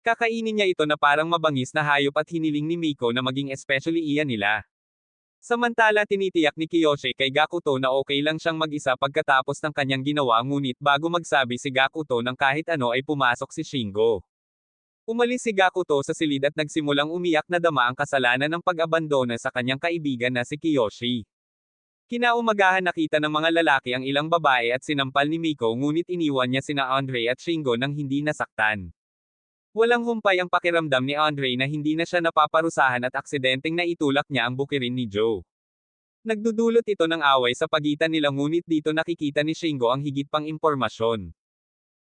Kakainin niya ito na parang mabangis na hayop at hiniling ni Miko na maging especially iyan nila. Samantala tinitiyak ni Kiyoshi kay Gakuto na okay lang siyang mag-isa pagkatapos ng kanyang ginawa ngunit bago magsabi si Gakuto ng kahit ano ay pumasok si Shingo. Umalis si Gakuto sa silid at nagsimulang umiyak na dama ang kasalanan ng pag-abandona sa kanyang kaibigan na si Kiyoshi. Kinaumagahan nakita ng mga lalaki ang ilang babae at sinampal ni Miko ngunit iniwan niya sina Andre at Shingo nang hindi nasaktan. Walang humpay ang pakiramdam ni Andre na hindi na siya napaparusahan at aksidenteng naitulak niya ang bukirin ni Joe. Nagdudulot ito ng away sa pagitan nila ngunit dito nakikita ni Shingo ang higit pang impormasyon.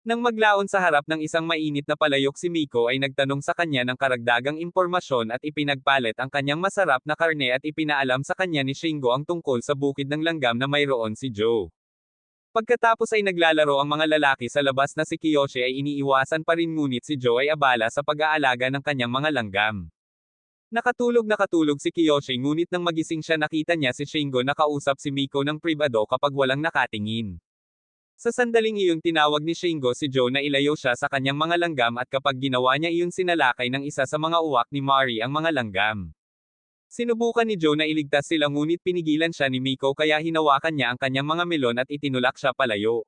Nang maglaon sa harap ng isang mainit na palayok si Miko ay nagtanong sa kanya ng karagdagang impormasyon at ipinagpalit ang kanyang masarap na karne at ipinaalam sa kanya ni Shingo ang tungkol sa bukid ng langgam na mayroon si Joe. Pagkatapos ay naglalaro ang mga lalaki sa labas na si Kiyoshi ay iniiwasan pa rin ngunit si Joe ay abala sa pag-aalaga ng kanyang mga langgam. Nakatulog si Kiyoshi ngunit nang magising siya nakita niya si Shingo na kausap si Miko ng pribado kapag walang nakatingin. Sa sandaling iyon tinawag ni Shingo si Joe na ilayo siya sa kanyang mga langgam at kapag ginawa niya iyon sinalakay ng isa sa mga uwak ni Mari ang mga langgam. Sinubukan ni Joe na iligtas sila ngunit pinigilan siya ni Miko kaya hinawakan niya ang kanyang mga melon at itinulak siya palayo.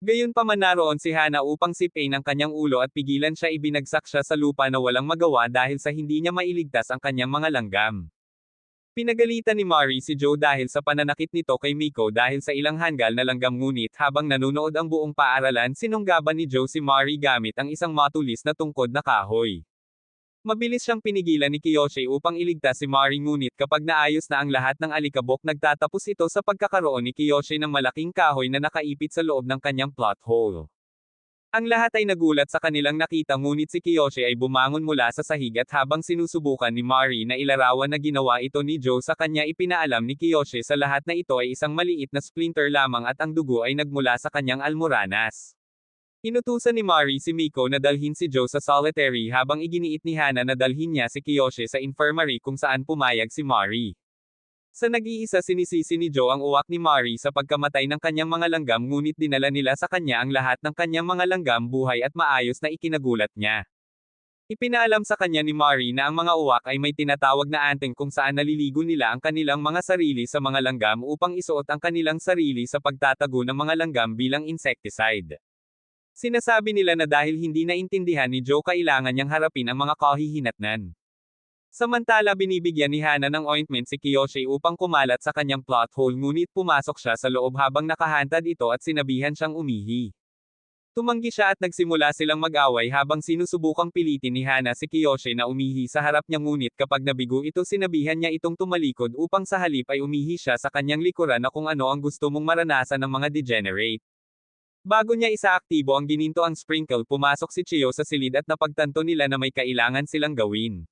Gayunpaman naroon si Hana upang sipain ang kanyang ulo at pigilan siya ibinagsak siya sa lupa na walang magawa dahil sa hindi niya mailigtas ang kanyang mga langgam. Pinagalitan ni Mari si Joe dahil sa pananakit nito kay Miko dahil sa ilang hanggal na langgam ngunit habang nanunood ang buong paaralan sinunggaban ni Joe si Mari gamit ang isang matulis na tungkod na kahoy. Mabilis siyang pinigilan ni Kiyoshi upang iligtas si Mari ngunit kapag naayos na ang lahat ng alikabok nagtatapos ito sa pagkakaroon ni Kiyoshi ng malaking kahoy na nakaipit sa loob ng kanyang plot hole. Ang lahat ay nagulat sa kanilang nakita ngunit si Kiyoshi ay bumangon mula sa sahig at habang sinusubukan ni Mari na ilarawan na ginawa ito ni Joe sa kanya ipinaalam ni Kiyoshi sa lahat na ito ay isang maliit na splinter lamang at ang dugo ay nagmula sa kanyang almoranas. Inutusan ni Mari si Miko na dalhin si Joe sa solitary habang iginiit ni Hana na dalhin niya si Kiyoshi sa infirmary kung saan pumayag si Mari. Sa nag-iisa sinisisi ni Joe ang uwak ni Mari sa pagkamatay ng kanyang mga langgam ngunit dinala nila sa kanya ang lahat ng kanyang mga langgam buhay at maayos na ikinagulat niya. Ipinaalam sa kanya ni Mari na ang mga uwak ay may tinatawag na anteng kung saan naliligo nila ang kanilang mga sarili sa mga langgam upang isuot ang kanilang sarili sa pagtatago ng mga langgam bilang insecticide. Sinasabi nila na dahil hindi naintindihan ni Joe kailangan niyang harapin ang mga kahihinatnan. Samantala binibigyan ni Hana ng ointment si Kiyoshi upang kumalat sa kanyang plot hole ngunit pumasok siya sa loob habang nakahantad ito at sinabihan siyang umihi. Tumanggi siya at nagsimula silang mag-away habang sinusubukang pilitin ni Hana si Kiyoshi na umihi sa harap niya ngunit kapag nabigo ito sinabihan niya itong tumalikod upang sa halip ay umihi siya sa kanyang likuran na kung ano ang gusto mong maranasan ng mga degenerate. Bago niya isaaktibo ang gininto ang sprinkle pumasok si Chiyo sa silid at napagtanto nila na may kailangan silang gawin.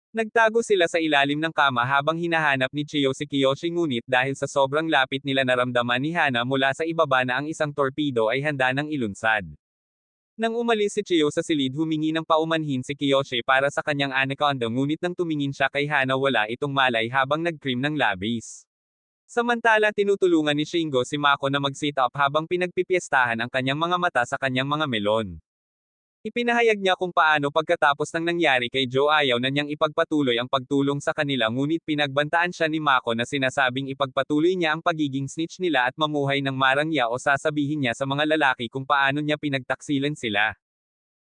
Nagtago sila sa ilalim ng kama habang hinahanap ni Chiyo si Kiyoshi ngunit dahil sa sobrang lapit nila naramdaman ni Hana mula sa ibaba na ang isang torpedo ay handa ng ilunsad. Nang umalis si Chiyo sa silid humingi ng paumanhin si Kiyoshi para sa kanyang anaconda ngunit nang tumingin siya kay Hana wala itong malay habang nag-cream ng labis. Samantala tinutulungan ni Shingo si Mako na mag-sit up habang pinagpipiestahan ang kanyang mga mata sa kanyang mga melon. Ipinahayag niya kung paano pagkatapos ng nangyari kay Joe ayaw na niyang ipagpatuloy ang pagtulong sa kanila ngunit pinagbantaan siya ni Mako na sinasabing ipagpatuloy niya ang pagiging snitch nila at mamuhay ng marangya o sasabihin niya sa mga lalaki kung paano niya pinagtaksilan sila.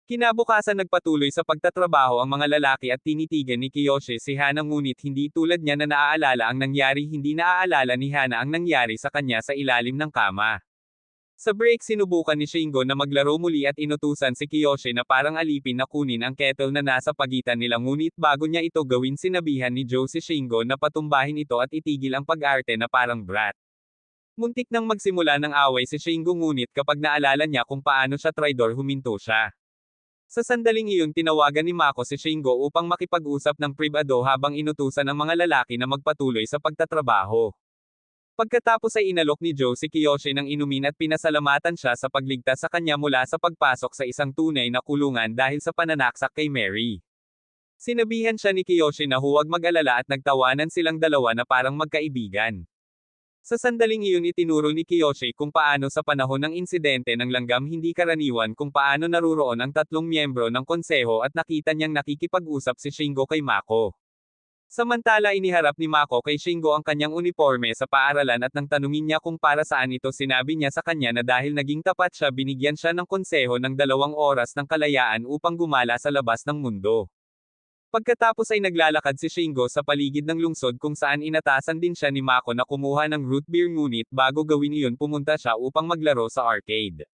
Kinabukasan nagpatuloy sa pagtatrabaho ang mga lalaki at tinitigan ni Kiyoshi si Hana ngunit hindi tulad niya na naaalala ang nangyari hindi naaalala ni Hana ang nangyari sa kanya sa ilalim ng kama. Sa break sinubukan ni Shingo na maglaro muli at inutusan si Kiyoshi na parang alipin na kunin ang kettle na nasa pagitan nila ngunit bago niya ito gawin sinabihan ni Joe si Shingo na patumbahin ito at itigil ang pag-arte na parang brat. Muntik nang magsimula ng away si Shingo ngunit kapag naalala niya kung paano siya traidor huminto siya. Sa sandaling iyon tinawagan ni Mako si Shingo upang makipag-usap ng pribado habang inutusan ang mga lalaki na magpatuloy sa pagtatrabaho. Pagkatapos ay inalok ni Joe si Kiyoshi ng inumin at pinasalamatan siya sa pagligtas sa kanya mula sa pagpasok sa isang tunay na kulungan dahil sa pananaksak kay Mary. Sinabihan siya ni Kiyoshi na huwag mag-alala at nagtawanan silang dalawa na parang magkaibigan. Sa sandaling iyon itinuro ni Kiyoshi kung paano sa panahon ng insidente ng langgam hindi karaniwan kung paano naruroon ang tatlong miyembro ng konseho at nakita niyang nakikipag-usap si Shingo kay Mako. Samantala iniharap ni Mako kay Shingo ang kanyang uniforme sa paaralan at nang tanungin niya kung para saan ito sinabi niya sa kanya na dahil naging tapat siya binigyan siya ng konseho ng 2 oras ng kalayaan upang gumala sa labas ng mundo. Pagkatapos ay naglalakad si Shingo sa paligid ng lungsod kung saan inatasan din siya ni Mako na kumuha ng root beer ngunit bago gawin iyon pumunta siya upang maglaro sa arcade.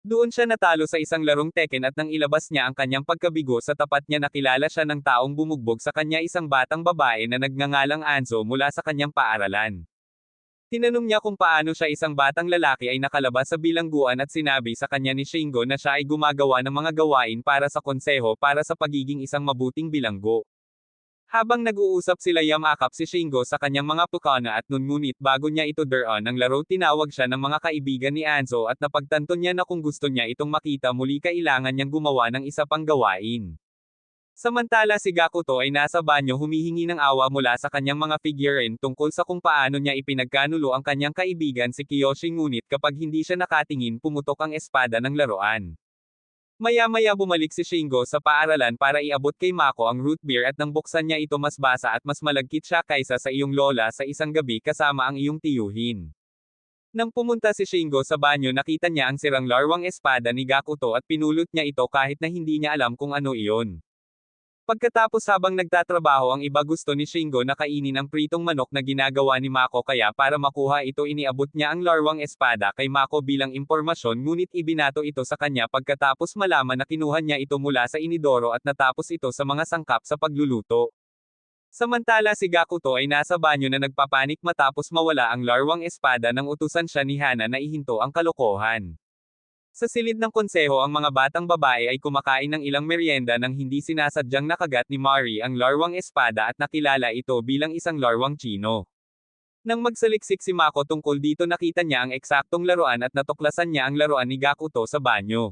Doon siya natalo sa isang larong Tekken at nang ilabas niya ang kanyang pagkabigo sa tapat niya nakilala siya ng taong bumugbog sa kanya isang batang babae na nagngangalang Anzo mula sa kanyang paaralan. Tinanong niya kung paano siya isang batang lalaki ay nakalabas sa bilangguan at sinabi sa kanya ni Shingo na siya ay gumagawa ng mga gawain para sa konseho para sa pagiging isang mabuting bilanggo. Habang nag-uusap sila yamakap si Shingo sa kanyang mga pukana at ngunit bago niya ito daron ng laro tinawag siya ng mga kaibigan ni Anzo at napagtanto niya na kung gusto niya itong makita muli kailangan niyang gumawa ng isa pang gawain. Samantala si Gakuto ay nasa banyo humihingi ng awa mula sa kanyang mga figurine tungkol sa kung paano niya ipinagkanulo ang kanyang kaibigan si Kiyoshi ngunit kapag hindi siya nakatingin pumutok ang espada ng laruan. Maya-maya bumalik si Shingo sa paaralan para iabot kay Mako ang root beer at nang buksan niya ito mas basa at mas malagkit siya kaysa sa iyong lola sa isang gabi kasama ang iyong tiyuhin. Nang pumunta si Shingo sa banyo nakita niya ang sirang larwang espada ni Gakuto at pinulot niya ito kahit na hindi niya alam kung ano iyon. Pagkatapos habang nagtatrabaho ang iba gusto ni Shingo na kainin ang pritong manok na ginagawa ni Mako kaya para makuha ito iniabot niya ang larwang espada kay Mako bilang impormasyon ngunit ibinato ito sa kanya pagkatapos malaman na kinuha niya ito mula sa inidoro at natapos ito sa mga sangkap sa pagluluto. Samantala si Gakuto ay nasa banyo na nagpapanik matapos mawala ang larwang espada nang utusan siya ni Hana na ihinto ang kalokohan. Sa silid ng konseho ang mga batang babae ay kumakain ng ilang merienda nang hindi sinasadyang nakagat ni Mari ang larwang espada at nakilala ito bilang isang larwang Chino. Nang magsaliksik si Mako tungkol dito nakita niya ang eksaktong laruan at natuklasan niya ang laruan ni Gakuto sa banyo.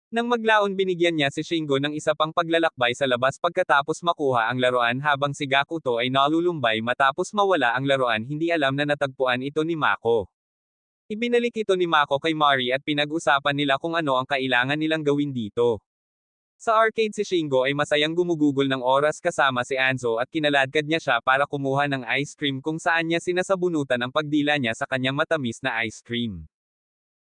Nang maglaon binigyan niya si Shingo ng isa pang paglalakbay sa labas pagkatapos makuha ang laruan habang si Gakuto ay nalulumbay matapos mawala ang laruan hindi alam na natagpuan ito ni Mako. Ibinalik ito ni Mako kay Mari at pinag-usapan nila kung ano ang kailangan nilang gawin dito. Sa arcade si Shingo ay masayang gumugugol ng oras kasama si Anzo at kinaladkad niya siya para kumuha ng ice cream kung saan niya sinasabunutan ang pagdila niya sa kanyang matamis na ice cream.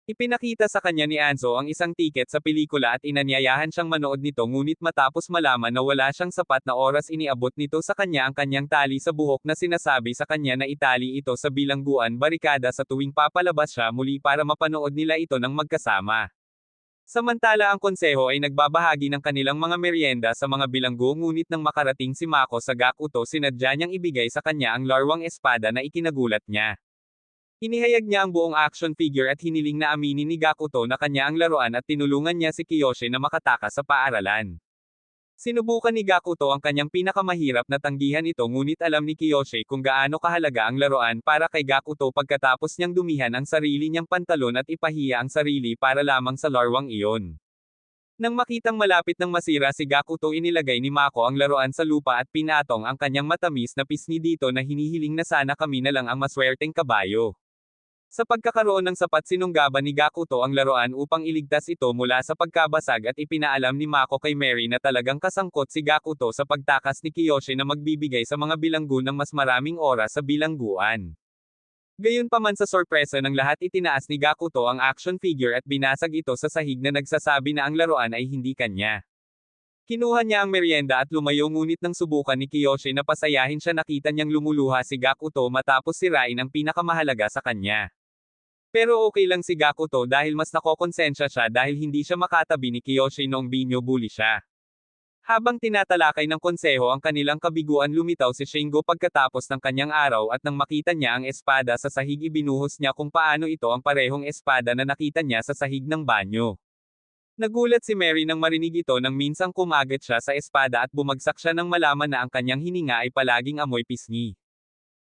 Ipinakita sa kanya ni Anzo ang isang tiket sa pelikula at inanyayahan siyang manood nito ngunit matapos malaman na wala siyang sapat na oras iniabot nito sa kanya ang kanyang tali sa buhok na sinasabi sa kanya na itali ito sa bilangguan barikada sa tuwing papalabas siya muli para mapanood nila ito ng magkasama. Samantala ang konseho ay nagbabahagi ng kanilang mga merienda sa mga bilanggo ngunit nang makarating si Mako sa Gakuto sinadya niyang ibigay sa kanya ang larwang espada na ikinagulat niya. Inihayag niya ang buong action figure at hiniling na aminin ni Gakuto na kanya ang laruan at tinulungan niya si Kiyoshi na makatakas sa paaralan. Sinubukan ni Gakuto ang kanyang pinakamahirap na tanggihan ito ngunit alam ni Kiyoshi kung gaano kahalaga ang laruan para kay Gakuto pagkatapos niyang dumihan ang sarili niyang pantalon at ipahiya ang sarili para lamang sa larwang iyon. Nang makitang malapit ng masira si Gakuto inilagay ni Mako ang laruan sa lupa at pinatong ang kanyang matamis na pisngi dito na hinihiling na sana kami na lang ang maswerteng kabayo. Sa pagkakaroon ng sapat sinunggaban ni Gakuto ang laruan upang iligtas ito mula sa pagkabasag at ipinaalam ni Mako kay Mary na talagang kasangkot si Gakuto sa pagtakas ni Kiyoshi na magbibigay sa mga bilanggo ng mas maraming oras sa bilangguan. Gayunpaman sa sorpresa ng lahat itinaas ni Gakuto ang action figure at binasag ito sa sahig na nagsasabi na ang laruan ay hindi kanya. Kinuha niya ang merienda at lumayo ngunit nang subukan ni Kiyoshi na pasayahin siya nakita niyang lumuluha si Gakuto matapos sirain ang pinakamahalaga sa kanya. Pero okay lang si Gakuto dahil mas nakokonsensya siya dahil hindi siya makatabi ni Kiyoshi noong binyo-bully siya. Habang tinatalakay ng konseho ang kanilang kabiguan lumitaw si Shingo pagkatapos ng kanyang araw at nang makita niya ang espada sa sahig ibinuhos niya kung paano ito ang parehong espada na nakita niya sa sahig ng banyo. Nagulat si Mary nang marinig ito nang minsang kumagat siya sa espada at bumagsak siya nang malaman na ang kanyang hininga ay palaging amoy pisngi.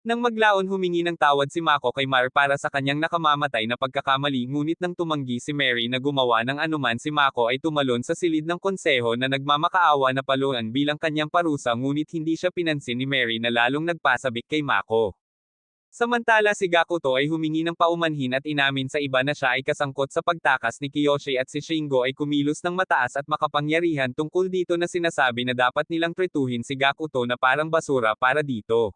Nang maglaon humingi ng tawad si Mako kay Mar para sa kanyang nakamamatay na pagkakamali ngunit nang tumanggi si Mary na gumawa ng anuman si Mako ay tumalon sa silid ng konseho na nagmamakaawa na paluan bilang kanyang parusa ngunit hindi siya pinansin ni Mary na lalong nagpasabik kay Mako. Samantala si Gakuto ay humingi ng paumanhin at inamin sa iba na siya ay kasangkot sa pagtakas ni Kiyoshi at si Shingo ay kumilos ng mataas at makapangyarihan tungkol dito na sinasabi na dapat nilang tretuhin si Gakuto na parang basura para dito.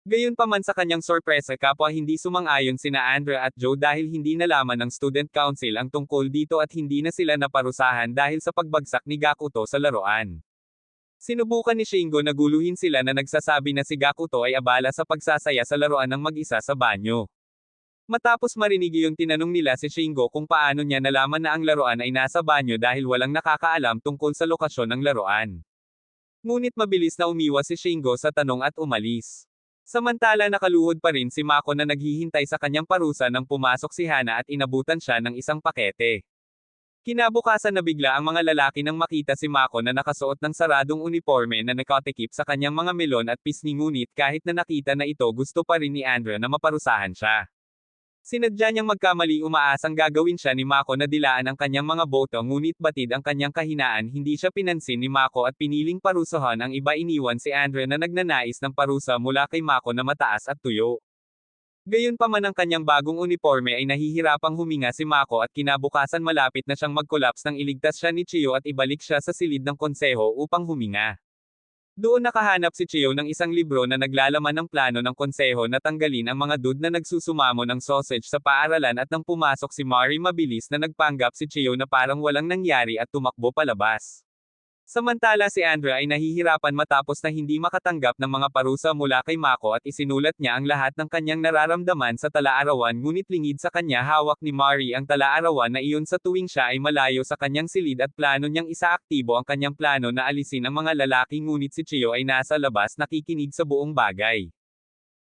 Gayunpaman sa kanyang sorpresa kapwa hindi sumang-ayon sina Andrea at Joe dahil hindi nalaman ng student council ang tungkol dito at hindi na sila naparusahan dahil sa pagbagsak ni Gakuto sa laruan. Sinubukan ni Shingo na guluhin sila na nagsasabi na si Gakuto ay abala sa pagsasaya sa laruan ng mag-isa sa banyo. Matapos marinig iyon tinanong nila si Shingo kung paano niya nalaman na ang laruan ay nasa banyo dahil walang nakakaalam tungkol sa lokasyon ng laruan. Ngunit mabilis na umiwas si Shingo sa tanong at umalis. Samantala nakaluhod pa rin si Mako na naghihintay sa kanyang parusa nang pumasok si Hana at inabutan siya ng isang pakete. Kinabukasan na bigla ang mga lalaki nang makita si Mako na nakasuot ng saradong uniforme na nakatikip sa kanyang mga melon at pisngi ngunit kahit na nakita na ito gusto pa rin ni Andrea na maparusahan siya. Sinadya niyang magkamali umaasang gagawin siya ni Mako na dilaan ang kanyang mga boto ngunit batid ang kanyang kahinaan hindi siya pinansin ni Mako at piniling parusahan ang iba iniwan si Andrea na nagnanais ng parusa mula kay Mako na mataas at tuyo. Gayunpaman ang kanyang bagong uniforme ay nahihirapang huminga si Mako at kinabukasan malapit na siyang mag-collapse nang iligtas siya ni Chiyo at ibalik siya sa silid ng konseho upang huminga. Doon nakahanap si Chiyo ng isang libro na naglalaman ng plano ng konseho na tanggalin ang mga dude na nagsusumamo ng sausage sa paaralan at nang pumasok si Mari mabilis na nagpanggap si Chiyo na parang walang nangyari at tumakbo palabas. Samantala si Andrea ay nahihirapan matapos na hindi makatanggap ng mga parusa mula kay Mako at isinulat niya ang lahat ng kanyang nararamdaman sa tala-arawan ngunit lingid sa kanya hawak ni Mari ang tala-arawan na iyon sa tuwing siya ay malayo sa kanyang silid at plano niyang isaaktibo ang kanyang plano na alisin ang mga lalaki ngunit si Chiyo ay nasa labas nakikinig sa buong bagay.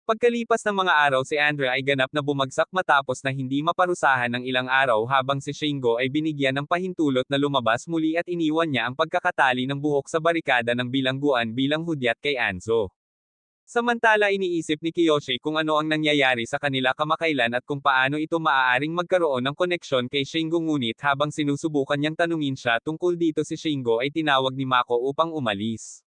Pagkalipas ng mga araw si Andrea ay ganap na bumagsak matapos na hindi maparusahan ng ilang araw habang si Shingo ay binigyan ng pahintulot na lumabas muli at iniwan niya ang pagkakatali ng buhok sa barikada ng bilangguan bilang hudyat kay Anzo. Samantala iniisip ni Kiyoshi kung ano ang nangyayari sa kanila kamakailan at kung paano ito maaaring magkaroon ng koneksyon kay Shingo ngunit habang sinusubukan niyang tanungin siya tungkol dito si Shingo ay tinawag ni Mako upang umalis.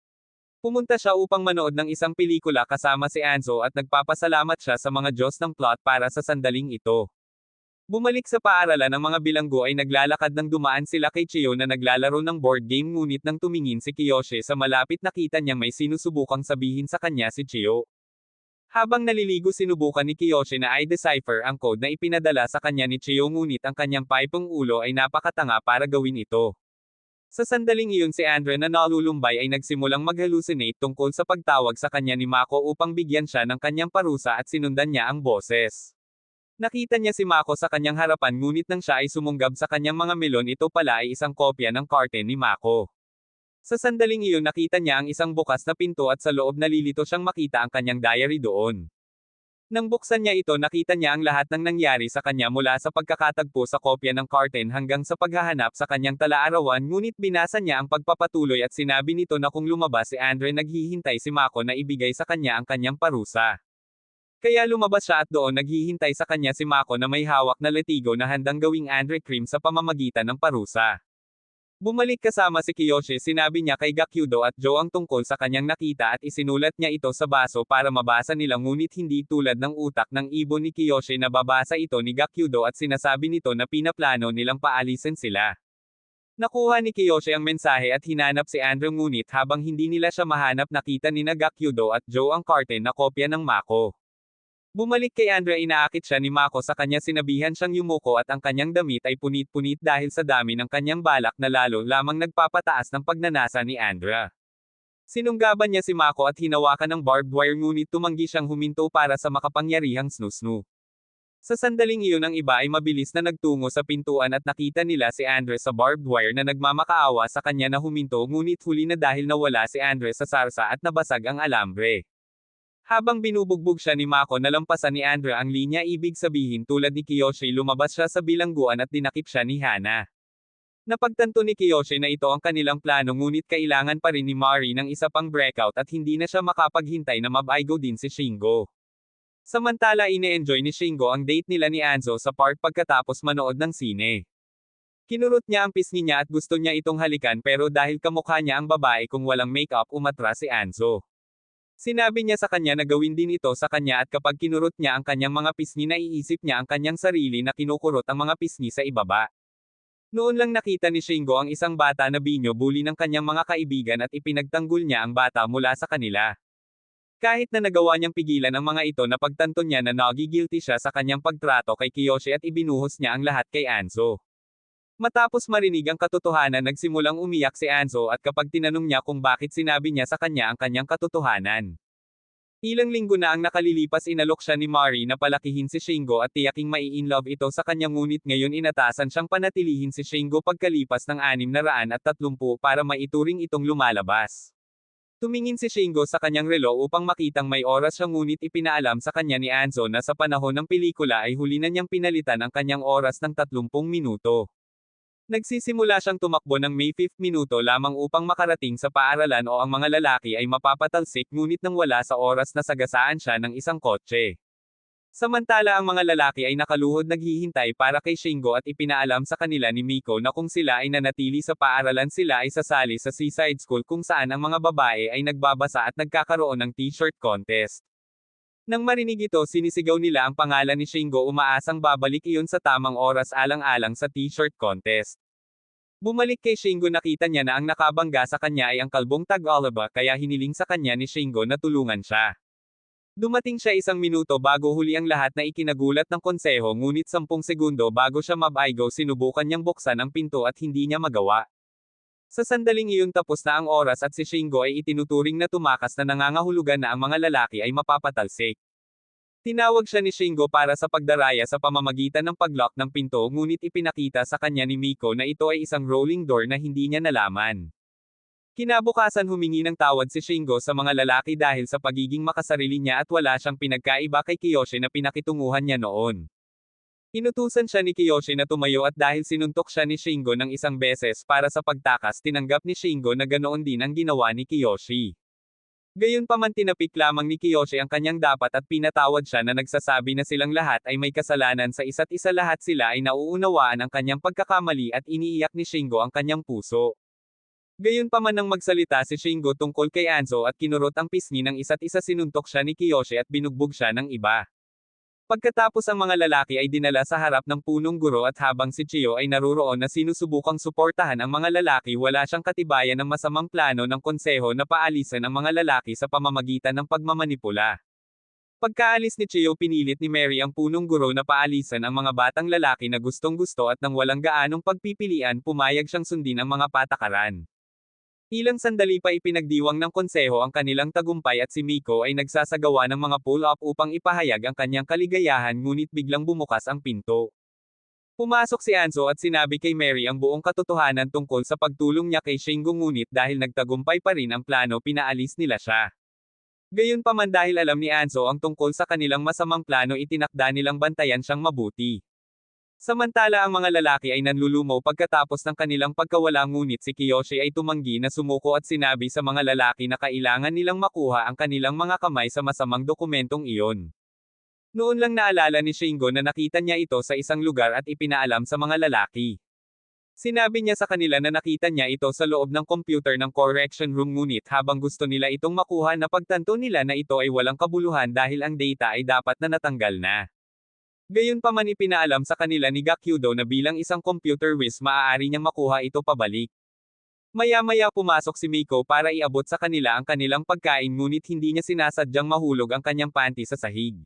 Pumunta siya upang manood ng isang pelikula kasama si Anzo at nagpapasalamat siya sa mga Diyos ng plot para sa sandaling ito. Bumalik sa paaralan ang mga bilanggo ay naglalakad nang dumaan sila kay Chiyo na naglalaro ng board game ngunit nang tumingin si Kiyoshi sa malapit nakita niyang may sinusubukang sabihin sa kanya si Chiyo. Habang naliligo sinubukan ni Kiyoshi na i-decipher ang code na ipinadala sa kanya ni Chiyo ngunit ang kanyang paipong ulo ay napakatanga para gawin ito. Sa sandaling iyon si Andre na nalulumbay ay nagsimulang mag-hallucinate tungkol sa pagtawag sa kanya ni Mako upang bigyan siya ng kanyang parusa at sinundan niya ang boses. Nakita niya si Mako sa kanyang harapan ngunit nang siya ay sumunggab sa kanyang mga melon ito pala ay isang kopya ng curtain ni Mako. Sa sandaling iyon nakita niya ang isang bukas na pinto at sa loob nalilito siyang makita ang kanyang diary doon. Nang buksan niya ito nakita niya ang lahat ng nangyari sa kanya mula sa pagkakatagpo sa kopya ng curtain hanggang sa paghahanap sa kanyang tala-arawan ngunit binasa niya ang pagpapatuloy at sinabi nito na kung lumabas si Andre naghihintay si Mako na ibigay sa kanya ang kanyang parusa. Kaya lumabas siya at doon naghihintay sa kanya si Mako na may hawak na letigo na handang gawing Andre cream sa pamamagitan ng parusa. Bumalik kasama si Kiyoshi sinabi niya kay Gakyudo at Joe ang tungkol sa kanyang nakita at isinulat niya ito sa baso para mabasa nila ngunit hindi tulad ng utak ng ibon ni Kiyoshi na babasa ito ni Gakyudo at sinasabi nito na pinaplano nilang paalisin sila. Nakuha ni Kiyoshi ang mensahe at hinanap si Andrew ngunit habang hindi nila siya mahanap nakita ni Gakyudo at Joe ang curtain na kopya ng Mako. Bumalik kay Andrea, inaakit siya ni Mako sa kanya, sinabihan siyang yumuko at ang kanyang damit ay punit-punit dahil sa dami ng kanyang balak na lalo lamang nagpapataas ng pagnanasa ni Andrea. Sinunggaban niya si Mako at hinawakan ng barbed wire, ngunit tumanggi siyang huminto para sa makapangyarihang snoo-snoo. Sa sandaling iyon, ang iba ay mabilis na nagtungo sa pintuan at nakita nila si Andre sa barbed wire na nagmamakaawa sa kanya na huminto, ngunit huli na dahil nawala si Andre sa sarsa at nabasag ang alambre. Habang binubugbog siya ni Mako, nalampasan ni Andre ang linya, ibig sabihin tulad ni Kiyoshi lumabas siya sa bilangguan at dinakip siya ni Hana. Napagtanto ni Kiyoshi na ito ang kanilang plano, ngunit kailangan pa rin ni Mari ng isa pang breakout at hindi na siya makapaghintay na mabaigo din si Shingo. Samantala, ine-enjoy ni Shingo ang date nila ni Anzo sa park pagkatapos manood ng sine. Kinurot niya ang pisngi niya at gusto niya itong halikan, pero dahil kamukha niya ang babae kung walang makeup, umatras si Anzo. Sinabi niya sa kanya na gawin din ito sa kanya, at kapag kinurot niya ang kanyang mga pisngi, naiisip niya ang kanyang sarili na kinukurot ang mga pisngi sa ibaba. Noon lang nakita ni Shingo ang isang bata na binyo-bully ng kanyang mga kaibigan at ipinagtanggol niya ang bata mula sa kanila. Kahit na nagawa niyang pigilan ang mga ito, napagtanto niya na nagigilty siya sa kanyang pagtrato kay Kiyoshi at ibinuhos niya ang lahat kay Anzo. Matapos marinig ang katotohanan, nagsimulang umiyak si Anzo, at kapag tinanong niya kung bakit, sinabi niya sa kanya ang kanyang katotohanan. Ilang linggo na ang nakalilipas, inalok siya ni Mari na palakihin si Shingo at tiyaking mai-inlove ito sa kanya, ngunit ngayon inatasan siyang panatilihin si Shingo pagkalipas ng 630 para maituring itong lumalabas. Tumingin si Shingo sa kanyang relo upang makitang may oras siya, ngunit ipinaalam sa kanya ni Anzo na sa panahon ng pelikula ay huli na niyang pinalitan ang kanyang oras ng 30 minuto. Nagsisimula siyang tumakbo ng May 5 minuto lamang upang makarating sa paaralan o ang mga lalaki ay mapapatalsik, ngunit nang wala sa oras na sagasaan siya ng isang kotse. Samantala, ang mga lalaki ay nakaluhod naghihintay para kay Shingo at ipinaalam sa kanila ni Miko na kung sila ay nanatili sa paaralan, sila ay sasali sa Seaside School kung saan ang mga babae ay nagbabasa at nagkakaroon ng t-shirt contest. Nang marinig ito, sinisigaw nila ang pangalan ni Shingo, umaasang babalik iyon sa tamang oras alang-alang sa t-shirt contest. Bumalik kay Shingo, nakita niya na ang nakabangga sa kanya ay ang kalbong Tagalaba, kaya hiniling sa kanya ni Shingo na tulungan siya. Dumating siya 1 minuto bago huli ang lahat na ikinagulat ng konseho, ngunit 10 segundo bago siya mabaigo, sinubukan niyang buksan ang pinto at hindi niya magawa. Sa sandaling iyon tapos na ang oras at si Shingo ay itinuturing na tumakas na nangangahulugan na ang mga lalaki ay mapapatalsik. Tinawag siya ni Shingo para sa pagdaraya sa pamamagitan ng paglock ng pinto, ngunit ipinakita sa kanya ni Miko na ito ay isang rolling door na hindi niya nalaman. Kinabukasan, humingi ng tawad si Shingo sa mga lalaki dahil sa pagiging makasarili niya at wala siyang pinagkaiba kay Kiyoshi na pinakitunguhan niya noon. Inutusan siya ni Kiyoshi na tumayo at dahil sinuntok siya ni Shingo ng isang beses para sa pagtakas, tinanggap ni Shingo na ganoon din ang ginawa ni Kiyoshi. Gayunpaman, tinapik lamang ni Kiyoshi ang kanyang dapat at pinatawad siya na nagsasabi na silang lahat ay may kasalanan sa isa't isa, lahat sila ay nauunawaan ang kanyang pagkakamali at iniiyak ni Shingo ang kanyang puso. Gayunpaman, nang magsalita si Shingo tungkol kay Anzo at kinurot ang pisngi ng isa't isa, sinuntok siya ni Kiyoshi at binugbog siya ng iba. Pagkatapos, ang mga lalaki ay dinala sa harap ng punong guro at habang si Chiyo ay naruroon na sinusubukang suportahan ang mga lalaki, wala siyang katibayan ng masamang plano ng konseho na paalisan ang mga lalaki sa pamamagitan ng pagmamanipula. Pagkaalis ni Chiyo, pinilit ni Mary ang punong guro na paalisan ang mga batang lalaki na gustong-gusto, at nang walang gaanong pagpipilian, pumayag siyang sundin ang mga patakaran. Ilang sandali pa ipinagdiwang ng konseho ang kanilang tagumpay at si Miko ay nagsasagawa ng mga pull-up upang ipahayag ang kanyang kaligayahan, ngunit biglang bumukas ang pinto. Pumasok si Anzo at sinabi kay Mary ang buong katotohanan tungkol sa pagtulong niya kay Shingo, ngunit dahil nagtagumpay pa rin ang plano, pinaalis nila siya. Gayunpaman, dahil alam ni Anzo ang tungkol sa kanilang masamang plano, itinakda nilang bantayan siyang mabuti. Samantala, ang mga lalaki ay nanlulumo pagkatapos ng kanilang pagkawala, ngunit si Kiyoshi ay tumanggi na sumuko at sinabi sa mga lalaki na kailangan nilang makuha ang kanilang mga kamay sa masamang dokumentong iyon. Noon lang naalala ni Shingo na nakita niya ito sa isang lugar at ipinaalam sa mga lalaki. Sinabi niya sa kanila na nakita niya ito sa loob ng computer ng correction room, ngunit habang gusto nila itong makuha, napagtanto nila na ito ay walang kabuluhan dahil ang data ay dapat na natanggal na. Gayunpaman, ipinaalam sa kanila ni Gakyudo na bilang isang computer whiz maaari niyang makuha ito pabalik. Maya-maya pumasok si Miko para iabot sa kanila ang kanilang pagkain, ngunit hindi niya sinasadyang mahulog ang kanyang panty sa sahig.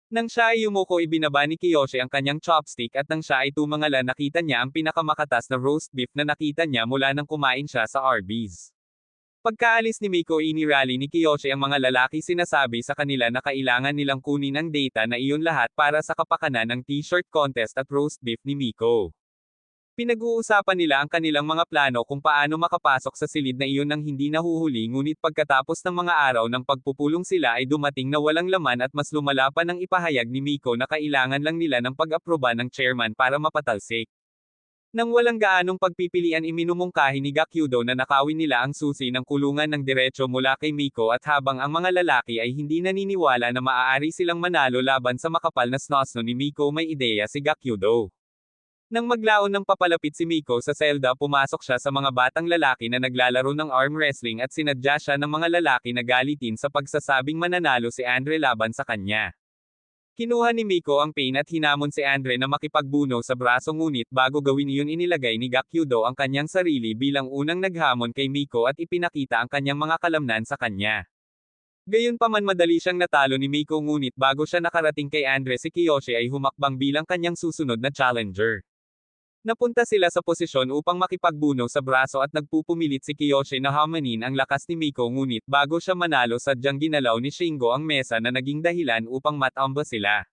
Nang siya ay yumuko ibinaba ni Kiyoshi ang kanyang chopstick at nang siya ay tumangala nakita niya ang pinakamakatas na roast beef na nakita niya mula nang kumain siya sa Arby's. Pagkaalis ni Miko inirally ni Kiyoshi ang mga lalaki sinasabi sa kanila na kailangan nilang kunin ang data na iyon lahat para sa kapakanan ng t-shirt contest at roast beef ni Miko. Pinag-uusapan nila ang kanilang mga plano kung paano makapasok sa silid na iyon nang hindi nahuhuli ngunit pagkatapos ng mga araw ng pagpupulong sila ay dumating na walang laman at mas lumala pa ng ipahayag ni Miko na kailangan lang nila ng pag-aproba ng chairman para mapatalsik. Nang walang gaanong pagpipilian iminumungkahi ni Gakyudo na nakawin nila ang susi ng kulungan ng diretso mula kay Miko at habang ang mga lalaki ay hindi naniniwala na maaari silang manalo laban sa makapal na snosno ni Miko may ideya si Gakyudo. Nang maglaon ng papalapit si Miko sa selda pumasok siya sa mga batang lalaki na naglalaro ng arm wrestling at sinadya siya ng mga lalaki na galitin sa pagsasabing mananalo si Andre laban sa kanya. Kinuha ni Miko ang pain at hinamon si Andre na makipagbuno sa braso ngunit bago gawin iyon inilagay ni Gakyudo ang kanyang sarili bilang unang naghamon kay Miko at ipinakita ang kanyang mga kalamnan sa kanya. Gayunpaman madali siyang natalo ni Miko ngunit bago siya nakarating kay Andre si Kiyoshi ay humakbang bilang kanyang susunod na challenger. Napunta sila sa posisyon upang makipagbuno sa braso at nagpupumilit si Kiyoshi na hamanin ang lakas ni Miko ngunit bago siya manalo sadyang ginalaw ni Shingo ang mesa na naging dahilan upang matamba sila.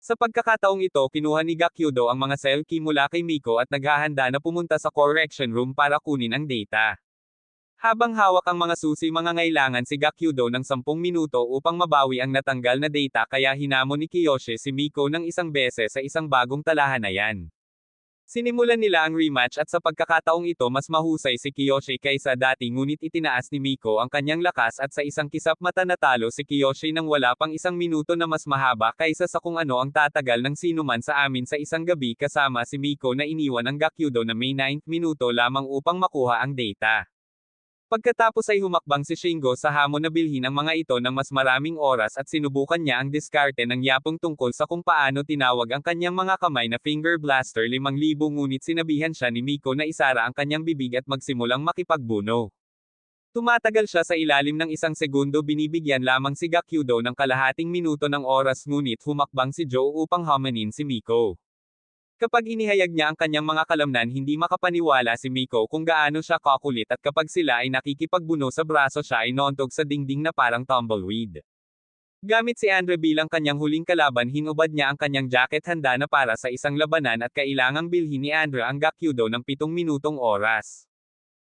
Sa pagkakataong ito kinuha ni Gakyudo ang mga cell key mula kay Miko at naghahanda na pumunta sa correction room para kunin ang data. Habang hawak ang mga susi mangangailangan si Gakyudo ng 10 minuto upang mabawi ang natanggal na data kaya hinamon ni Kiyoshi si Miko ng isang beses sa isang bagong talahanayan. Sinimulan nila ang rematch at sa pagkakataong ito mas mahusay si Kiyoshi kaysa dati ngunit itinaas ni Miko ang kanyang lakas at sa isang kisap mata natalo si Kiyoshi nang wala pang 1 minuto na mas mahaba kaysa sa kung ano ang tatagal ng sinuman sa amin sa isang gabi kasama si Miko na iniwan ang Gakyudo na may 9th minuto lamang upang makuha ang data. Pagkatapos ay humakbang si Shingo sa hamon na bilhin ang mga ito ng mas maraming oras at sinubukan niya ang diskarte ng Yapong tungkol sa kung paano tinawag ang kanyang mga kamay na Finger Blaster 5,000 ngunit sinabihan siya ni Miko na isara ang kanyang bibig at magsimulang makipagbuno. Tumatagal siya sa ilalim ng 1 segundo binibigyan lamang si Gakyudo ng kalahating minuto ng oras ngunit humakbang si Joe upang hamanin si Miko. Kapag inihayag niya ang kanyang mga kalamnan hindi makapaniwala si Miko kung gaano siya kakulit at kapag sila ay nakikipagbuno sa braso siya ay noontog sa dingding na parang tumbleweed. Gamit si Andre bilang kanyang huling kalaban hinubad niya ang kanyang jacket handa na para sa isang labanan at kailangang bilhin ni Andre ang Gakyudo ng 7 minutong oras.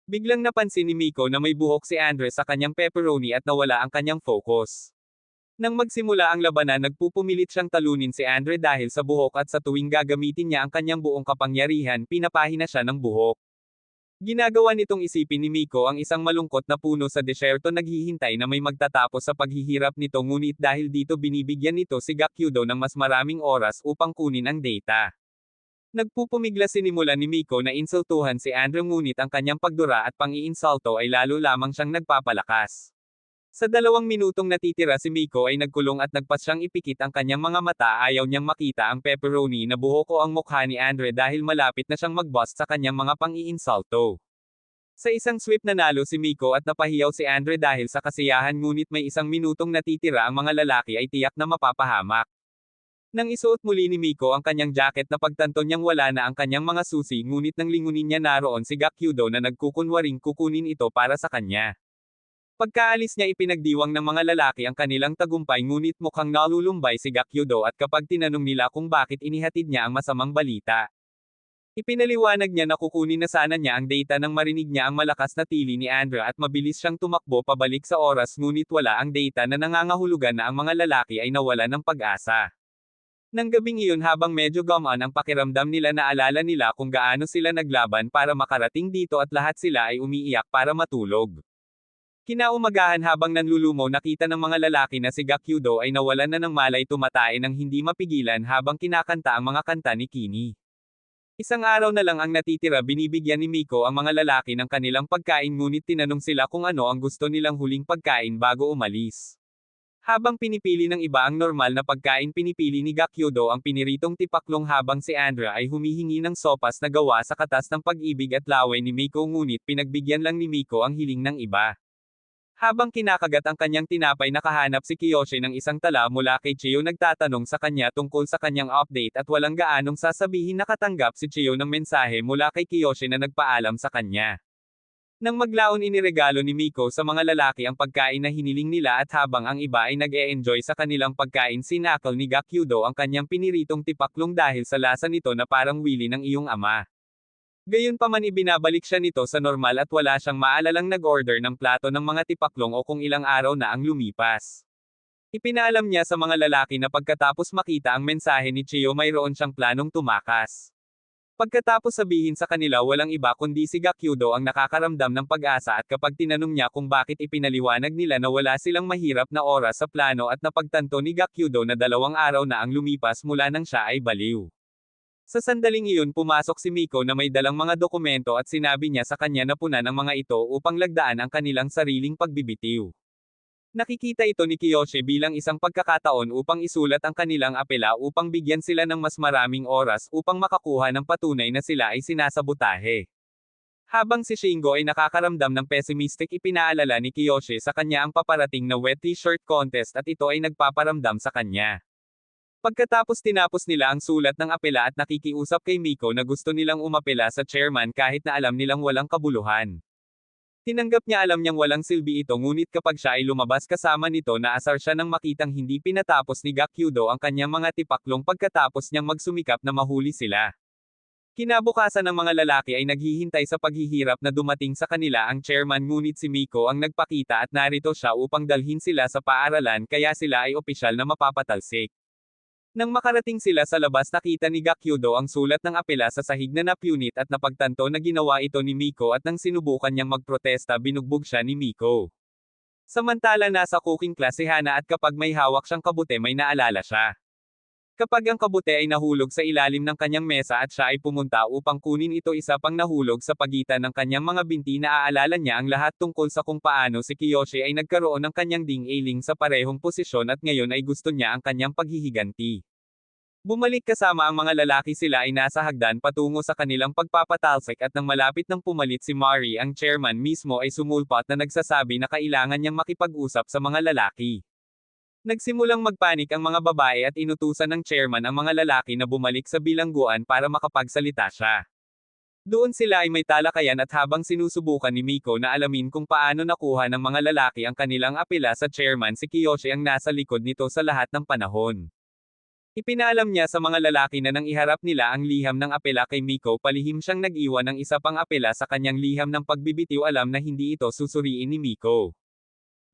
Biglang napansin ni Miko na may buhok si Andre sa kanyang pepperoni at nawala ang kanyang focus. Nang magsimula ang labanan nagpupumilit siyang talunin si Andre dahil sa buhok at sa tuwing gagamitin niya ang kanyang buong kapangyarihan pinapahina siya ng buhok. Ginagawa nitong isipin ni Miko ang isang malungkot na puno sa desyerto naghihintay na may magtatapos sa paghihirap nito ngunit dahil dito binibigyan nito si Gakyudo ng mas maraming oras upang kunin ang data. Nagpupumigla sinimula ni Miko na insultuhan si Andre ngunit ang kanyang pagdura at pang-iinsulto ay lalo lamang siyang nagpapalakas. Sa 2 minutong natitira si Miko ay nagkulong at nagpas siyang ipikit ang kanyang mga mata ayaw niyang makita ang pepperoni na buhok o ang mukha ni Andre dahil malapit na siyang mag-bust sa kanyang mga pang-iinsulto. Sa isang sweep nanalo si Miko at napahiyaw si Andre dahil sa kasiyahan ngunit may 1 minutong natitira ang mga lalaki ay tiyak na mapapahamak. Nang isuot muli ni Miko ang kanyang jacket na pagtanto niyang wala na ang kanyang mga susi ngunit nang lingunin niya naroon si Gakyudo na nagkukunwaring kukunin ito para sa kanya. Pagkaalis niya ipinagdiwang ng mga lalaki ang kanilang tagumpay ngunit mukhang nalulumbay si Gakyudo at kapag tinanong nila kung bakit inihatid niya ang masamang balita. Ipinaliwanag niya na kukunin na sana niya ang data nang marinig niya ang malakas na tili ni Andre at mabilis siyang tumakbo pabalik sa oras ngunit wala ang data na nangangahulugan na ang mga lalaki ay nawala ng pag-asa. Nang gabing iyon habang medyo gumaan ang pakiramdam nila naalala nila kung gaano sila naglaban para makarating dito at lahat sila ay umiiyak para matulog. Kinaumagahan habang nanlulumo nakita ng mga lalaki na si Gakyudo ay nawalan na ng malay tumatae ng hindi mapigilan habang kinakanta ang mga kanta ni Kini. Isang araw na lang ang natitira binibigyan ni Miko ang mga lalaki ng kanilang pagkain ngunit tinanong sila kung ano ang gusto nilang huling pagkain bago umalis. Habang pinipili ng iba ang normal na pagkain pinipili ni Gakyudo ang piniritong tipaklong habang si Andre ay humihingi ng sopas na gawa sa katas ng pag-ibig at laway ni Miko ngunit pinagbigyan lang ni Miko ang hiling ng iba. Habang kinakagat ang kanyang tinapay nakahanap si Kiyoshi ng isang tala mula kay Chiyo nagtatanong sa kanya tungkol sa kanyang update at walang gaanong sasabihin nakatanggap si Chiyo ng mensahe mula kay Kiyoshi na nagpaalam sa kanya. Nang maglaon iniregalo ni Miko sa mga lalaki ang pagkain na hiniling nila at habang ang iba ay nag-e-enjoy sa kanilang pagkain sinakal ni Gakyudo ang kanyang piniritong tipaklong dahil sa lasa nito na parang wili ng iyong ama. Gayunpaman ibinabalik siya nito sa normal at wala siyang maalalang nag-order ng plato ng mga tipaklong o kung ilang araw na ang lumipas. Ipinaalam niya sa mga lalaki na pagkatapos makita ang mensahe ni Chiyo mayroon siyang planong tumakas. Pagkatapos sabihin sa kanila walang iba kundi si Gakyudo ang nakakaramdam ng pag-asa at kapag tinanong niya kung bakit ipinaliwanag nila na wala silang mahirap na oras sa plano at napagtanto ni Gakyudo na 2 araw na ang lumipas mula nang siya ay baliw. Sa sandaling iyon pumasok si Miko na may dalang mga dokumento at sinabi niya sa kanya na punan ang mga ito upang lagdaan ang kanilang sariling pagbibitiw. Nakikita ito ni Kiyoshi bilang isang pagkakataon upang isulat ang kanilang apela upang bigyan sila ng mas maraming oras upang makakuha ng patunay na sila ay sinasabotahe. Habang si Shingo ay nakakaramdam ng pessimistic ipinaalala ni Kiyoshi sa kanya ang paparating na wet t-shirt contest at ito ay nagpaparamdam sa kanya. Pagkatapos tinapos nila ang sulat ng apela at nakikiusap kay Miko na gusto nilang umapela sa chairman kahit na alam nilang walang kabuluhan. Tinanggap niya alam niyang walang silbi ito ngunit kapag siya ay lumabas kasama nito naasar siya nang makitang hindi pinatapos ni Gakyudo ang kanyang mga tipaklong pagkatapos niyang magsumikap na mahuli sila. Kinabukasan ng mga lalaki ay naghihintay sa paghihirap na dumating sa kanila ang chairman ngunit si Miko ang nagpakita at narito siya upang dalhin sila sa paaralan kaya sila ay opisyal na mapapatalsik. Nang makarating sila sa labas nakita ni Gakyudo ang sulat ng apela sa sahig na napunit at napagtanto na ginawa ito ni Miko at nang sinubukan niyang magprotesta binugbog siya ni Miko. Samantala nasa cooking class si Hana at kapag may hawak siyang kabute may naalala siya. Kapag ang kabute ay nahulog sa ilalim ng kanyang mesa at siya ay pumunta upang kunin ito isa pang nahulog sa pagitan ng kanyang mga binti naaalala niya ang lahat tungkol sa kung paano si Kiyoshi ay nagkaroon ng kanyang ding-ailing sa parehong posisyon at ngayon ay gusto niya ang kanyang paghihiganti. Bumalik kasama ang mga lalaki sila ay nasa hagdan patungo sa kanilang pagpapatalsik at nang malapit nang pumalit si Mari ang chairman mismo ay sumulpat na nagsasabi na kailangan niyang makipag-usap sa mga lalaki. Nagsimulang magpanik ang mga babae at inutusan ng chairman ang mga lalaki na bumalik sa bilangguan para makapagsalita siya. Doon sila ay may talakayan at habang sinusubukan ni Miko na alamin kung paano nakuha ng mga lalaki ang kanilang apela sa chairman si Kiyoshi ang nasa likod nito sa lahat ng panahon. Ipinalam niya sa mga lalaki na nang iharap nila ang liham ng apela kay Miko palihim siyang nag-iwan ng isa pang apela sa kanyang liham ng pagbibitiw alam na hindi ito susuriin ni Miko.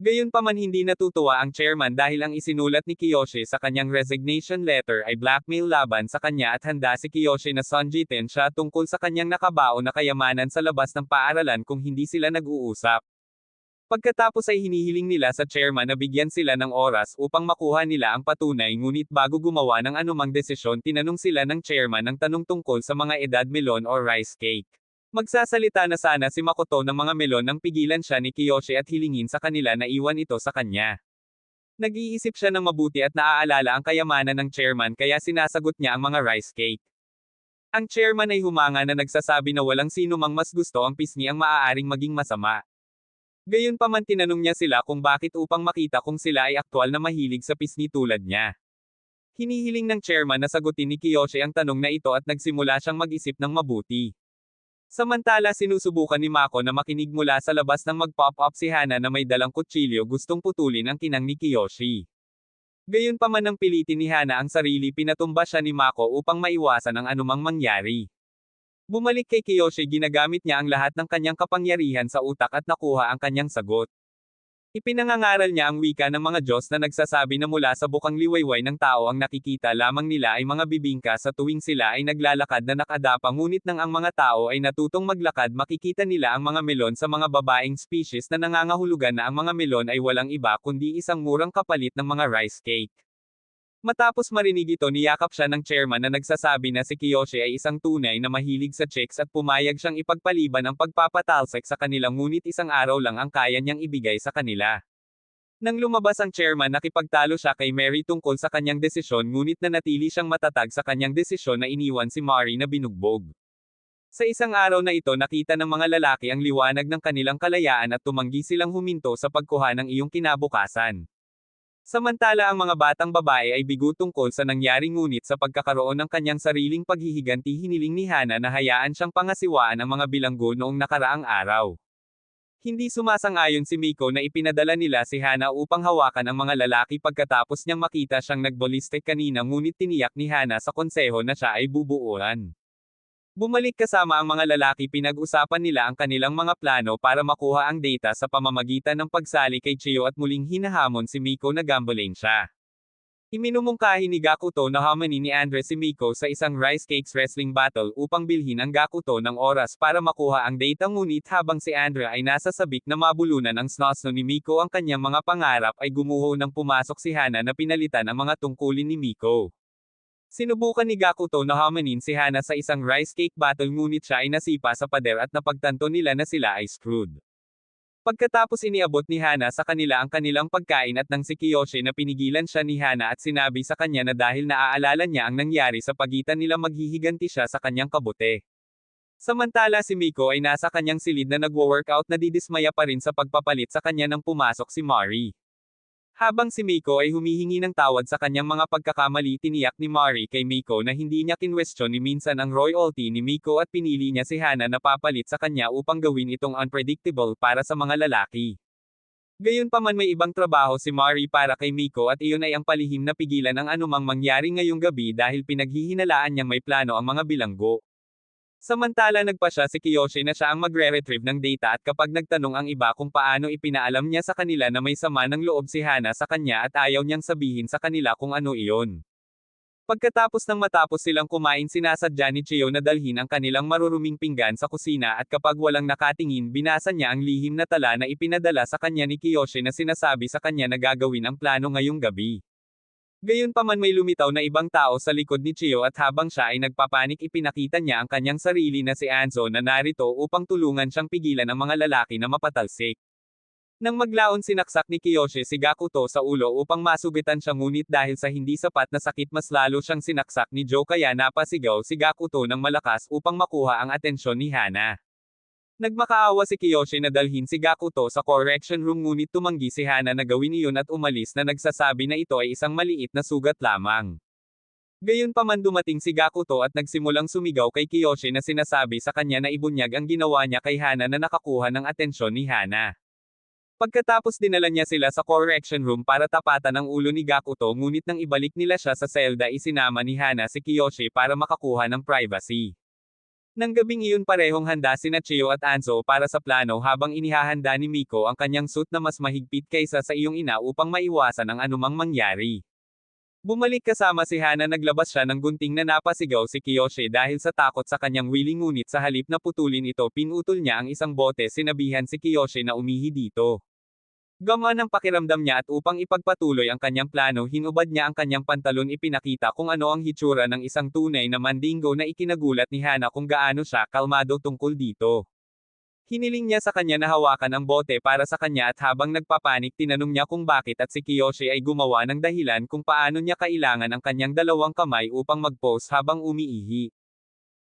Gayunpaman hindi natutuwa ang chairman dahil ang isinulat ni Kiyoshi sa kanyang resignation letter ay blackmail laban sa kanya at handa si Kiyoshi na sunjitin siya tungkol sa kanyang nakabaon na kayamanan sa labas ng paaralan kung hindi sila nag-uusap. Pagkatapos ay hinihiling nila sa chairman na bigyan sila ng oras upang makuha nila ang patunay ngunit bago gumawa ng anumang desisyon tinanong sila ng chairman ng tanong tungkol sa mga edad melon o rice cake. Magsasalita na sana si Makoto ng mga melon nang pigilan siya ni Kiyoshi at hilingin sa kanila na iwan ito sa kanya. Nag-iisip siya ng mabuti at naaalala ang kayamanan ng chairman kaya sinasagot niya ang mga rice cake. Ang chairman ay humanga na nagsasabi na walang sino mang mas gusto ang pisngi ang maaaring maging masama. Gayunpaman tinanong niya sila kung bakit upang makita kung sila ay aktwal na mahilig sa pisngi tulad niya. Hinihiling ng chairman na sagutin ni Kiyoshi ang tanong na ito at nagsimula siyang mag-isip ng mabuti. Samantala sinusubukan ni Mako na makinig mula sa labas nang mag-pop up si Hana na may dalang kutsilyo gustong putulin ang kinang ni Kiyoshi. Gayunpaman nang pilitin ni Hana ang sarili pinatumba siya ni Mako upang maiwasan ang anumang mangyari. Bumalik kay Kiyoshi ginagamit niya ang lahat ng kanyang kapangyarihan sa utak at nakuha ang kanyang sagot. Ipinangangaral niya ang wika ng mga Diyos na nagsasabi na mula sa bukang liwayway ng tao ang nakikita lamang nila ay mga bibingka sa tuwing sila ay naglalakad na nakadapa ngunit nang ang mga tao ay natutong maglakad makikita nila ang mga melon sa mga babaeng species na nangangahulugan na ang mga melon ay walang iba kundi isang murang kapalit ng mga rice cake. Matapos marinig ito niyakap siya ng chairman na nagsasabi na si Kiyoshi ay isang tunay na mahilig sa chicks at pumayag siyang ipagpaliban ang pagpapatalsik sa kanila ngunit isang araw lang ang kaya niyang ibigay sa kanila. Nang lumabas ang chairman nakipagtalo siya kay Mary tungkol sa kanyang desisyon ngunit nanatili siyang matatag sa kanyang desisyon na iniwan si Mari na binugbog. Sa isang araw na ito nakita ng mga lalaki ang liwanag ng kanilang kalayaan at tumanggi silang huminto sa pagkuha ng iyong kinabukasan. Samantala ang mga batang babae ay bigo tungkol sa nangyari ngunit sa pagkakaroon ng kanyang sariling paghihiganti hiniling ni Hana na hayaan siyang pangasiwaan ang mga bilanggo noong nakaraang araw. Hindi sumasang-ayon si Miko na ipinadala nila si Hana upang hawakan ang mga lalaki pagkatapos niyang makita siyang nagballistic kanina ngunit tiniyak ni Hana sa konseho na siya ay bubuuan. Bumalik kasama ang mga lalaki pinag-usapan nila ang kanilang mga plano para makuha ang data sa pamamagitan ng pagsali kay Chiyo at muling hinahamon si Miko na gambling siya. Iminumungkahi ni Gakuto na hamanin ni Andre si Miko sa isang Rice Cakes Wrestling Battle upang bilhin ang Gakuto ng oras para makuha ang data ngunit habang si Andre ay nasa sabik na mabulunan ang snosno ni Miko ang kanyang mga pangarap ay gumuho nang pumasok si Hana na pinalitan ang mga tungkulin ni Miko. Sinubukan ni Gakuto na hamanin si Hana sa isang rice cake battle ngunit siya ay nasipa sa pader at napagtanto nila na sila ay screwed. Pagkatapos iniabot ni Hana sa kanila ang kanilang pagkain at nang si Kiyoshi na pinigilan siya ni Hana at sinabi sa kanya na dahil naaalala niya ang nangyari sa pagitan nila maghihiganti siya sa kanyang kabute. Samantala si Miko ay nasa kanyang silid na nagwo-workout na didismaya pa rin sa pagpapalit sa kanya nang pumasok si Mari. Habang si Miko ay humihingi ng tawad sa kanyang mga pagkakamali tiniyak ni Mari kay Miko na hindi niya kinwestiyon ni minsan ang royalty ni Miko at pinili niya si Hana na papalit sa kanya upang gawin itong unpredictable para sa mga lalaki. Gayunpaman may ibang trabaho si Mari para kay Miko at iyon ay ang palihim na pigilan ang anumang mangyari ngayong gabi dahil pinaghihinalaan niyang may plano ang mga bilanggo. Samantala nagpa siya si Kiyoshi na siya ang magre-retrieve ng data at kapag nagtanong ang iba kung paano ipinaalam niya sa kanila na may sama ng loob si Hana sa kanya at ayaw niyang sabihin sa kanila kung ano iyon. Pagkatapos ng matapos silang kumain sinasadya ni Chiyo na dalhin ang kanilang maruruming pinggan sa kusina at kapag walang nakatingin binasa niya ang lihim na tala na ipinadala sa kanya ni Kiyoshi na sinasabi sa kanya na gagawin ang plano ngayong gabi. Gayunpaman may lumitaw na ibang tao sa likod ni Chiyo at habang siya ay nagpapanik ipinakita niya ang kanyang sarili na si Anzo na narito upang tulungan siyang pigilan ang mga lalaki na mapatalsik. Nang maglaon sinaksak ni Kiyoshi si Gakuto sa ulo upang masugitan siya ngunit dahil sa hindi sapat na sakit mas lalo siyang sinaksak ni Joe kaya napasigaw si Gakuto ng malakas upang makuha ang atensyon ni Hana. Nagmakaawa si Kiyoshi na dalhin si Gakuto sa correction room ngunit tumanggi si Hana na gawin iyon at umalis na nagsasabi na ito ay isang maliit na sugat lamang. Gayunpaman dumating si Gakuto at nagsimulang sumigaw kay Kiyoshi na sinasabi sa kanya na ibunyag ang ginawa niya kay Hana na nakakuha ng atensyon ni Hana. Pagkatapos dinala niya sila sa correction room para tapatan ang ulo ni Gakuto ngunit nang ibalik nila siya sa selda isinama ni Hana si Kiyoshi para makakuha ng privacy. Nang gabing iyon parehong handa sina Chiyo at Anzo para sa plano habang inihahanda ni Miko ang kanyang suit na mas mahigpit kaysa sa iyong ina upang maiwasan ang anumang mangyari. Bumalik kasama si Hana naglabas siya ng gunting na napasigaw si Kiyoshi dahil sa takot sa kanyang willy ngunit sa halip na putulin ito pinutol niya ang isang bote sinabihan si Kiyoshi na umihi dito. Gamaan ang pakiramdam niya at upang ipagpatuloy ang kanyang plano hinubad niya ang kanyang pantalon ipinakita kung ano ang hitsura ng isang tunay na mandingo na ikinagulat ni Hana kung gaano siya kalmado tungkol dito. Hiniling niya sa kanya na hawakan ang bote para sa kanya at habang nagpapanik tinanong niya kung bakit at si Kiyoshi ay gumawa ng dahilan kung paano niya kailangan ang kanyang dalawang kamay upang mag-pose habang umiihi.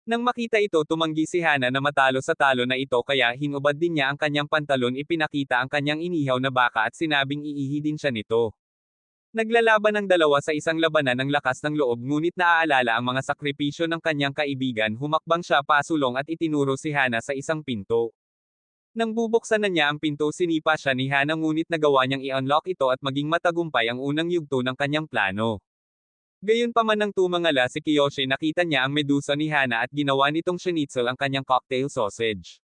Nang makita ito tumanggi si Hana na matalo sa talo na ito kaya hinubad din niya ang kanyang pantalon ipinakita ang kanyang inihaw na baka at sinabing iihi din siya nito. Naglalaban ang dalawa sa isang labanan ng lakas ng loob ngunit naaalala ang mga sakripisyo ng kanyang kaibigan humakbang siya pasulong at itinuro si Hana sa isang pinto. Nang bubuksan na niya ang pinto sinipa siya ni Hana ngunit nagawa niyang i-unlock ito at maging matagumpay ang unang yugto ng kanyang plano. Gayunpaman nang tumangala si Kiyoshi nakita niya ang medusa ni Hana at ginawa nitong schnitzel ang kanyang cocktail sausage.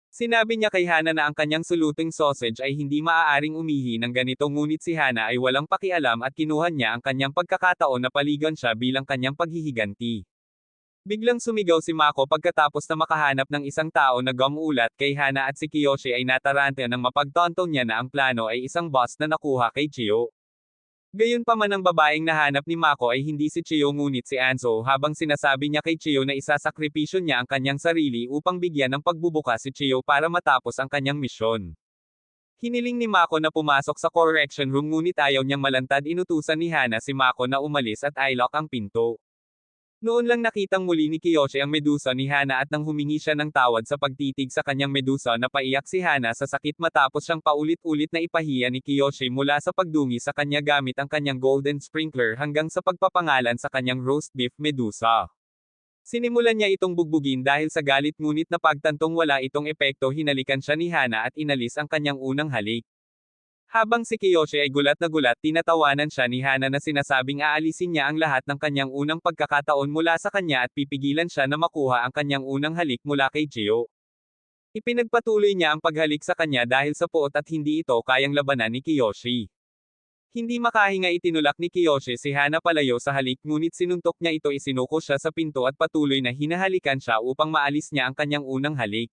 Sinabi niya kay Hana na ang kanyang suluting sausage ay hindi maaaring umihi ng ganito ngunit si Hana ay walang pakialam at kinuha niya ang kanyang pagkakataon na paligan siya bilang kanyang paghihiganti. Biglang sumigaw si Mako pagkatapos na makahanap ng isang tao na gumulat kay Hana at si Kiyoshi ay natarante nang mapagtanto niya na ang plano ay isang boss na nakuha kay Chiyo. Gayunpaman ang babaeng nahanap ni Mako ay hindi si Chiyo ngunit si Anzo habang sinasabi niya kay Chiyo na isasakripisyo niya ang kanyang sarili upang bigyan ng pagbubuka si Chiyo para matapos ang kanyang misyon. Hiniling ni Mako na pumasok sa correction room ngunit ayaw niyang malantad inutusan ni Hana si Mako na umalis at i-lock ang pinto. Noon lang nakitang muli ni Kiyoshi ang medusa ni Hana at nang humingi siya ng tawad sa pagtitig sa kanyang medusa na paiyak si Hana sa sakit matapos siyang paulit-ulit na ipahiya ni Kiyoshi mula sa pagdungi sa kanya gamit ang kanyang golden sprinkler hanggang sa pagpapangalan sa kanyang roast beef medusa. Sinimulan niya itong bugbugin dahil sa galit ngunit napagtantong wala itong epekto hinalikan siya ni Hana at inalis ang kanyang unang halik. Habang si Kiyoshi ay gulat na gulat tinatawanan siya ni Hana na sinasabing aalisin niya ang lahat ng kanyang unang pagkakataon mula sa kanya at pipigilan siya na makuha ang kanyang unang halik mula kay Chio. Ipinagpatuloy niya ang paghalik sa kanya dahil sa puot at hindi ito kayang labanan ni Kiyoshi. Hindi makahinga itinulak ni Kiyoshi si Hana palayo sa halik ngunit sinuntok niya ito isinuko siya sa pinto at patuloy na hinahalikan siya upang maalis niya ang kanyang unang halik.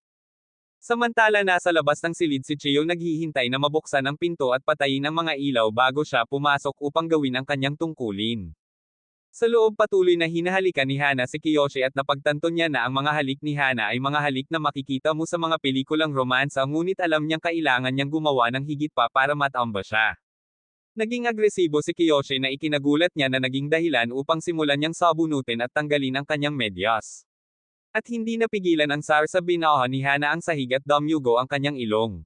Samantala nasa labas ng silid si Chio naghihintay na mabuksan ang pinto at patayin ang mga ilaw bago siya pumasok upang gawin ang kanyang tungkulin. Sa loob patuloy na hinahalikan ni Hana si Kiyoshi at napagtanto niya na ang mga halik ni Hana ay mga halik na makikita mo sa mga pelikulang romansa ngunit alam niyang kailangan niyang gumawa ng higit pa para matamba siya. Naging agresibo si Kiyoshi na ikinagulat niya na naging dahilan upang simulan niyang sabunutin at tanggalin ang kanyang medyas. At hindi napigilan ang sarsa binaha ni Hana ang sahig at damyugo ang kanyang ilong.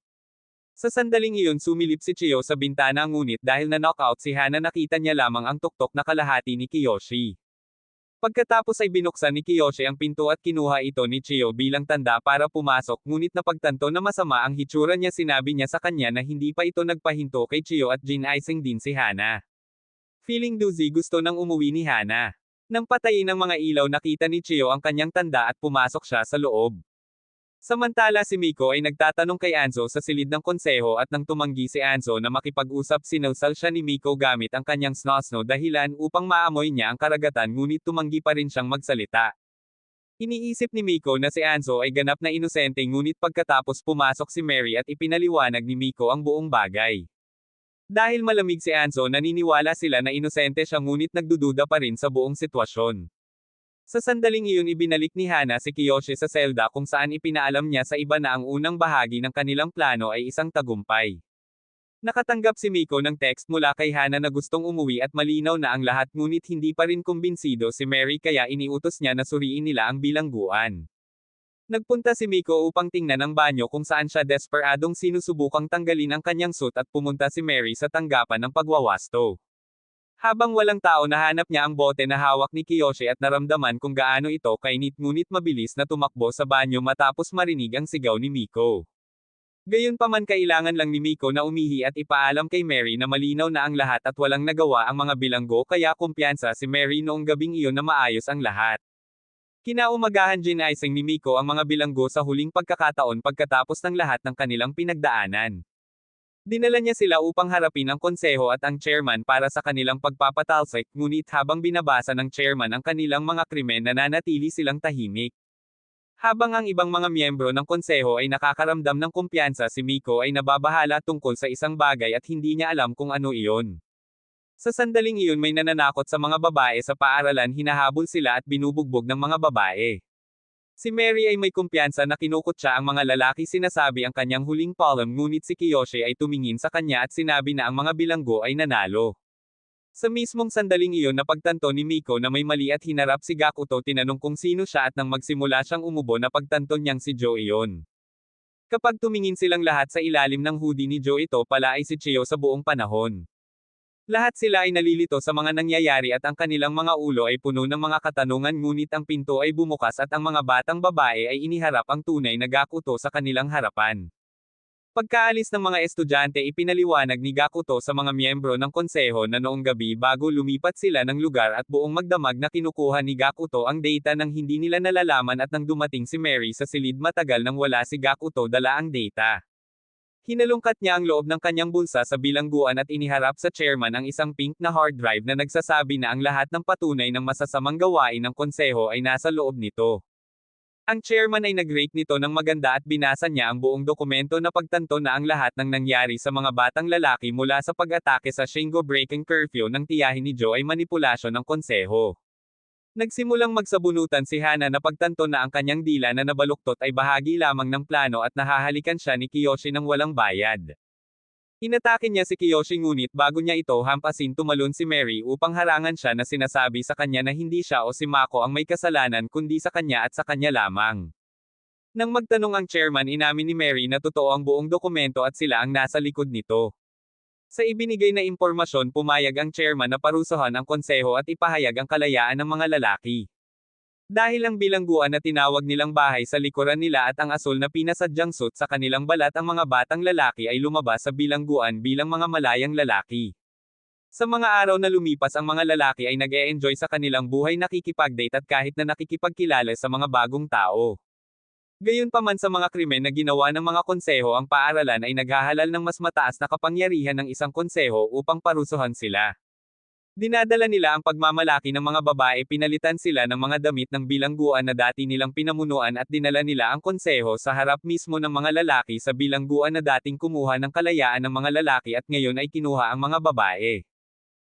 Sa sandaling iyon sumilip si Chio sa bintana ngunit dahil na knockout si Hana nakita niya lamang ang tuktok na kalahati ni Kiyoshi. Pagkatapos ay binuksan ni Kiyoshi ang pinto at kinuha ito ni Chio bilang tanda para pumasok ngunit napagtanto na masama ang hitsura niya sinabi niya sa kanya na hindi pa ito nagpahinto kay Chio at ginasing din si Hana. Feeling doozy gusto nang umuwi ni Hana. Nang patayin ang mga ilaw nakita ni Chio ang kanyang tanda at pumasok siya sa loob. Samantala si Miko ay nagtatanong kay Anzo sa silid ng konseho at nang tumanggi si Anzo na makipag-usap sinalsal siya ni Miko gamit ang kanyang snosno dahilan upang maamoy niya ang karagatan ngunit tumanggi pa rin siyang magsalita. Iniisip ni Miko na si Anzo ay ganap na inosente ngunit pagkatapos pumasok si Mary at ipinaliwanag ni Miko ang buong bagay. Dahil malamig si Anzo naniniwala sila na inosente siya ngunit nagdududa pa rin sa buong sitwasyon. Sa sandaling iyon ibinalik ni Hana si Kiyoshi sa selda kung saan ipinaalam niya sa iba na ang unang bahagi ng kanilang plano ay isang tagumpay. Nakatanggap si Miko ng text mula kay Hana na gustong umuwi at malinaw na ang lahat ngunit hindi pa rin kumbinsido si Mary kaya iniutos niya na suriin nila ang bilangguan. Nagpunta si Miko upang tingnan ang banyo kung saan siya desperadong sinusubukang tanggalin ang kanyang suit at pumunta si Mary sa tanggapan ng pagwawasto. Habang walang tao nahanap niya ang bote na hawak ni Kiyoshi at naramdaman kung gaano ito kainit ngunit mabilis na tumakbo sa banyo matapos marinig ang sigaw ni Miko. Gayunpaman kailangan lang ni Miko na umihi at ipaalam kay Mary na malinaw na ang lahat at walang nagawa ang mga bilanggo kaya kumpiyansa si Mary noong gabing iyon na maayos ang lahat. Kinaumagahan ginasing ni Miko ang mga bilanggo sa huling pagkakataon pagkatapos ng lahat ng kanilang pinagdaanan. Dinala niya sila upang harapin ang konseho at ang chairman para sa kanilang pagpapatalsik ngunit habang binabasa ng chairman ang kanilang mga krimen nananatili silang tahimik. Habang ang ibang mga miyembro ng konseho ay nakakaramdam ng kumpiyansa si Miko ay nababahala tungkol sa isang bagay at hindi niya alam kung ano iyon. Sa sandaling iyon may nananakot sa mga babae sa paaralan hinahabol sila at binubugbog ng mga babae. Si Mary ay may kumpiyansa na kinukutya ang mga lalaki sinasabi ang kanyang huling palm ngunit si Kiyoshi ay tumingin sa kanya at sinabi na ang mga bilanggo ay nanalo. Sa mismong sandaling iyon napagtanto ni Miko na may mali at hinarap si Gakuto tinanong kung sino siya at nang magsimula siyang umubo napagtanto niyang si Joe iyon. Kapag tumingin silang lahat sa ilalim ng hoodie ni Joe ito pala ay si Chio sa buong panahon. Lahat sila ay nalilito sa mga nangyayari at ang kanilang mga ulo ay puno ng mga katanungan ngunit ang pinto ay bumukas at ang mga batang babae ay iniharap ang tunay na Gakuto sa kanilang harapan. Pagkaalis ng mga estudyante ipinaliwanag ni Gakuto sa mga miyembro ng konseho na noong gabi bago lumipat sila ng lugar at buong magdamag na kinukuha ni Gakuto ang data nang hindi nila nalalaman at nang dumating si Mary sa silid matagal nang wala si Gakuto dala ang data. Hinalungkat niya ang loob ng kanyang bulsa sa bilangguan at iniharap sa chairman ang isang pink na hard drive na nagsasabi na ang lahat ng patunay ng masasamang gawain ng konseho ay nasa loob nito. Ang chairman ay nag-rate nito ng maganda at binasa niya ang buong dokumento na pagtanto na ang lahat ng nangyari sa mga batang lalaki mula sa pag-atake sa Shingo breaking curfew ng tiyahin ni Joe ay manipulasyon ng konseho. Nagsimulang magsabunutan si Hana na pagtanto na ang kanyang dila na nabaluktot ay bahagi lamang ng plano at nahahalikan siya ni Kiyoshi ng walang bayad. Inatake niya si Kiyoshi ngunit bago niya ito hampasin tumalon si Mary upang harangan siya na sinasabi sa kanya na hindi siya o si Mako ang may kasalanan kundi sa kanya at sa kanya lamang. Nang magtanong ang chairman inamin ni Mary na totoo ang buong dokumento at sila ang nasa likod nito. Sa ibinigay na impormasyon pumayag ang chairman na parusahan ang konseho at ipahayag ang kalayaan ng mga lalaki. Dahil ang bilangguan na tinawag nilang bahay sa likuran nila at ang asul na pinasadyang suit sa kanilang balat ang mga batang lalaki ay lumabas sa bilangguan bilang mga malayang lalaki. Sa mga araw na lumipas ang mga lalaki ay nag-e-enjoy sa kanilang buhay nakikipag-date at kahit na nakikipagkilala sa mga bagong tao. Gayunpaman sa mga krimen na ginawa ng mga konseho ang paaralan ay naghahalal ng mas mataas na kapangyarihan ng isang konseho upang parusuhan sila. Dinadala nila ang pagmamalaki ng mga babae pinalitan sila ng mga damit ng bilangguan na dati nilang pinamunuan at dinala nila ang konseho sa harap mismo ng mga lalaki sa bilangguan na dating kumuha ng kalayaan ng mga lalaki at ngayon ay kinuha ang mga babae.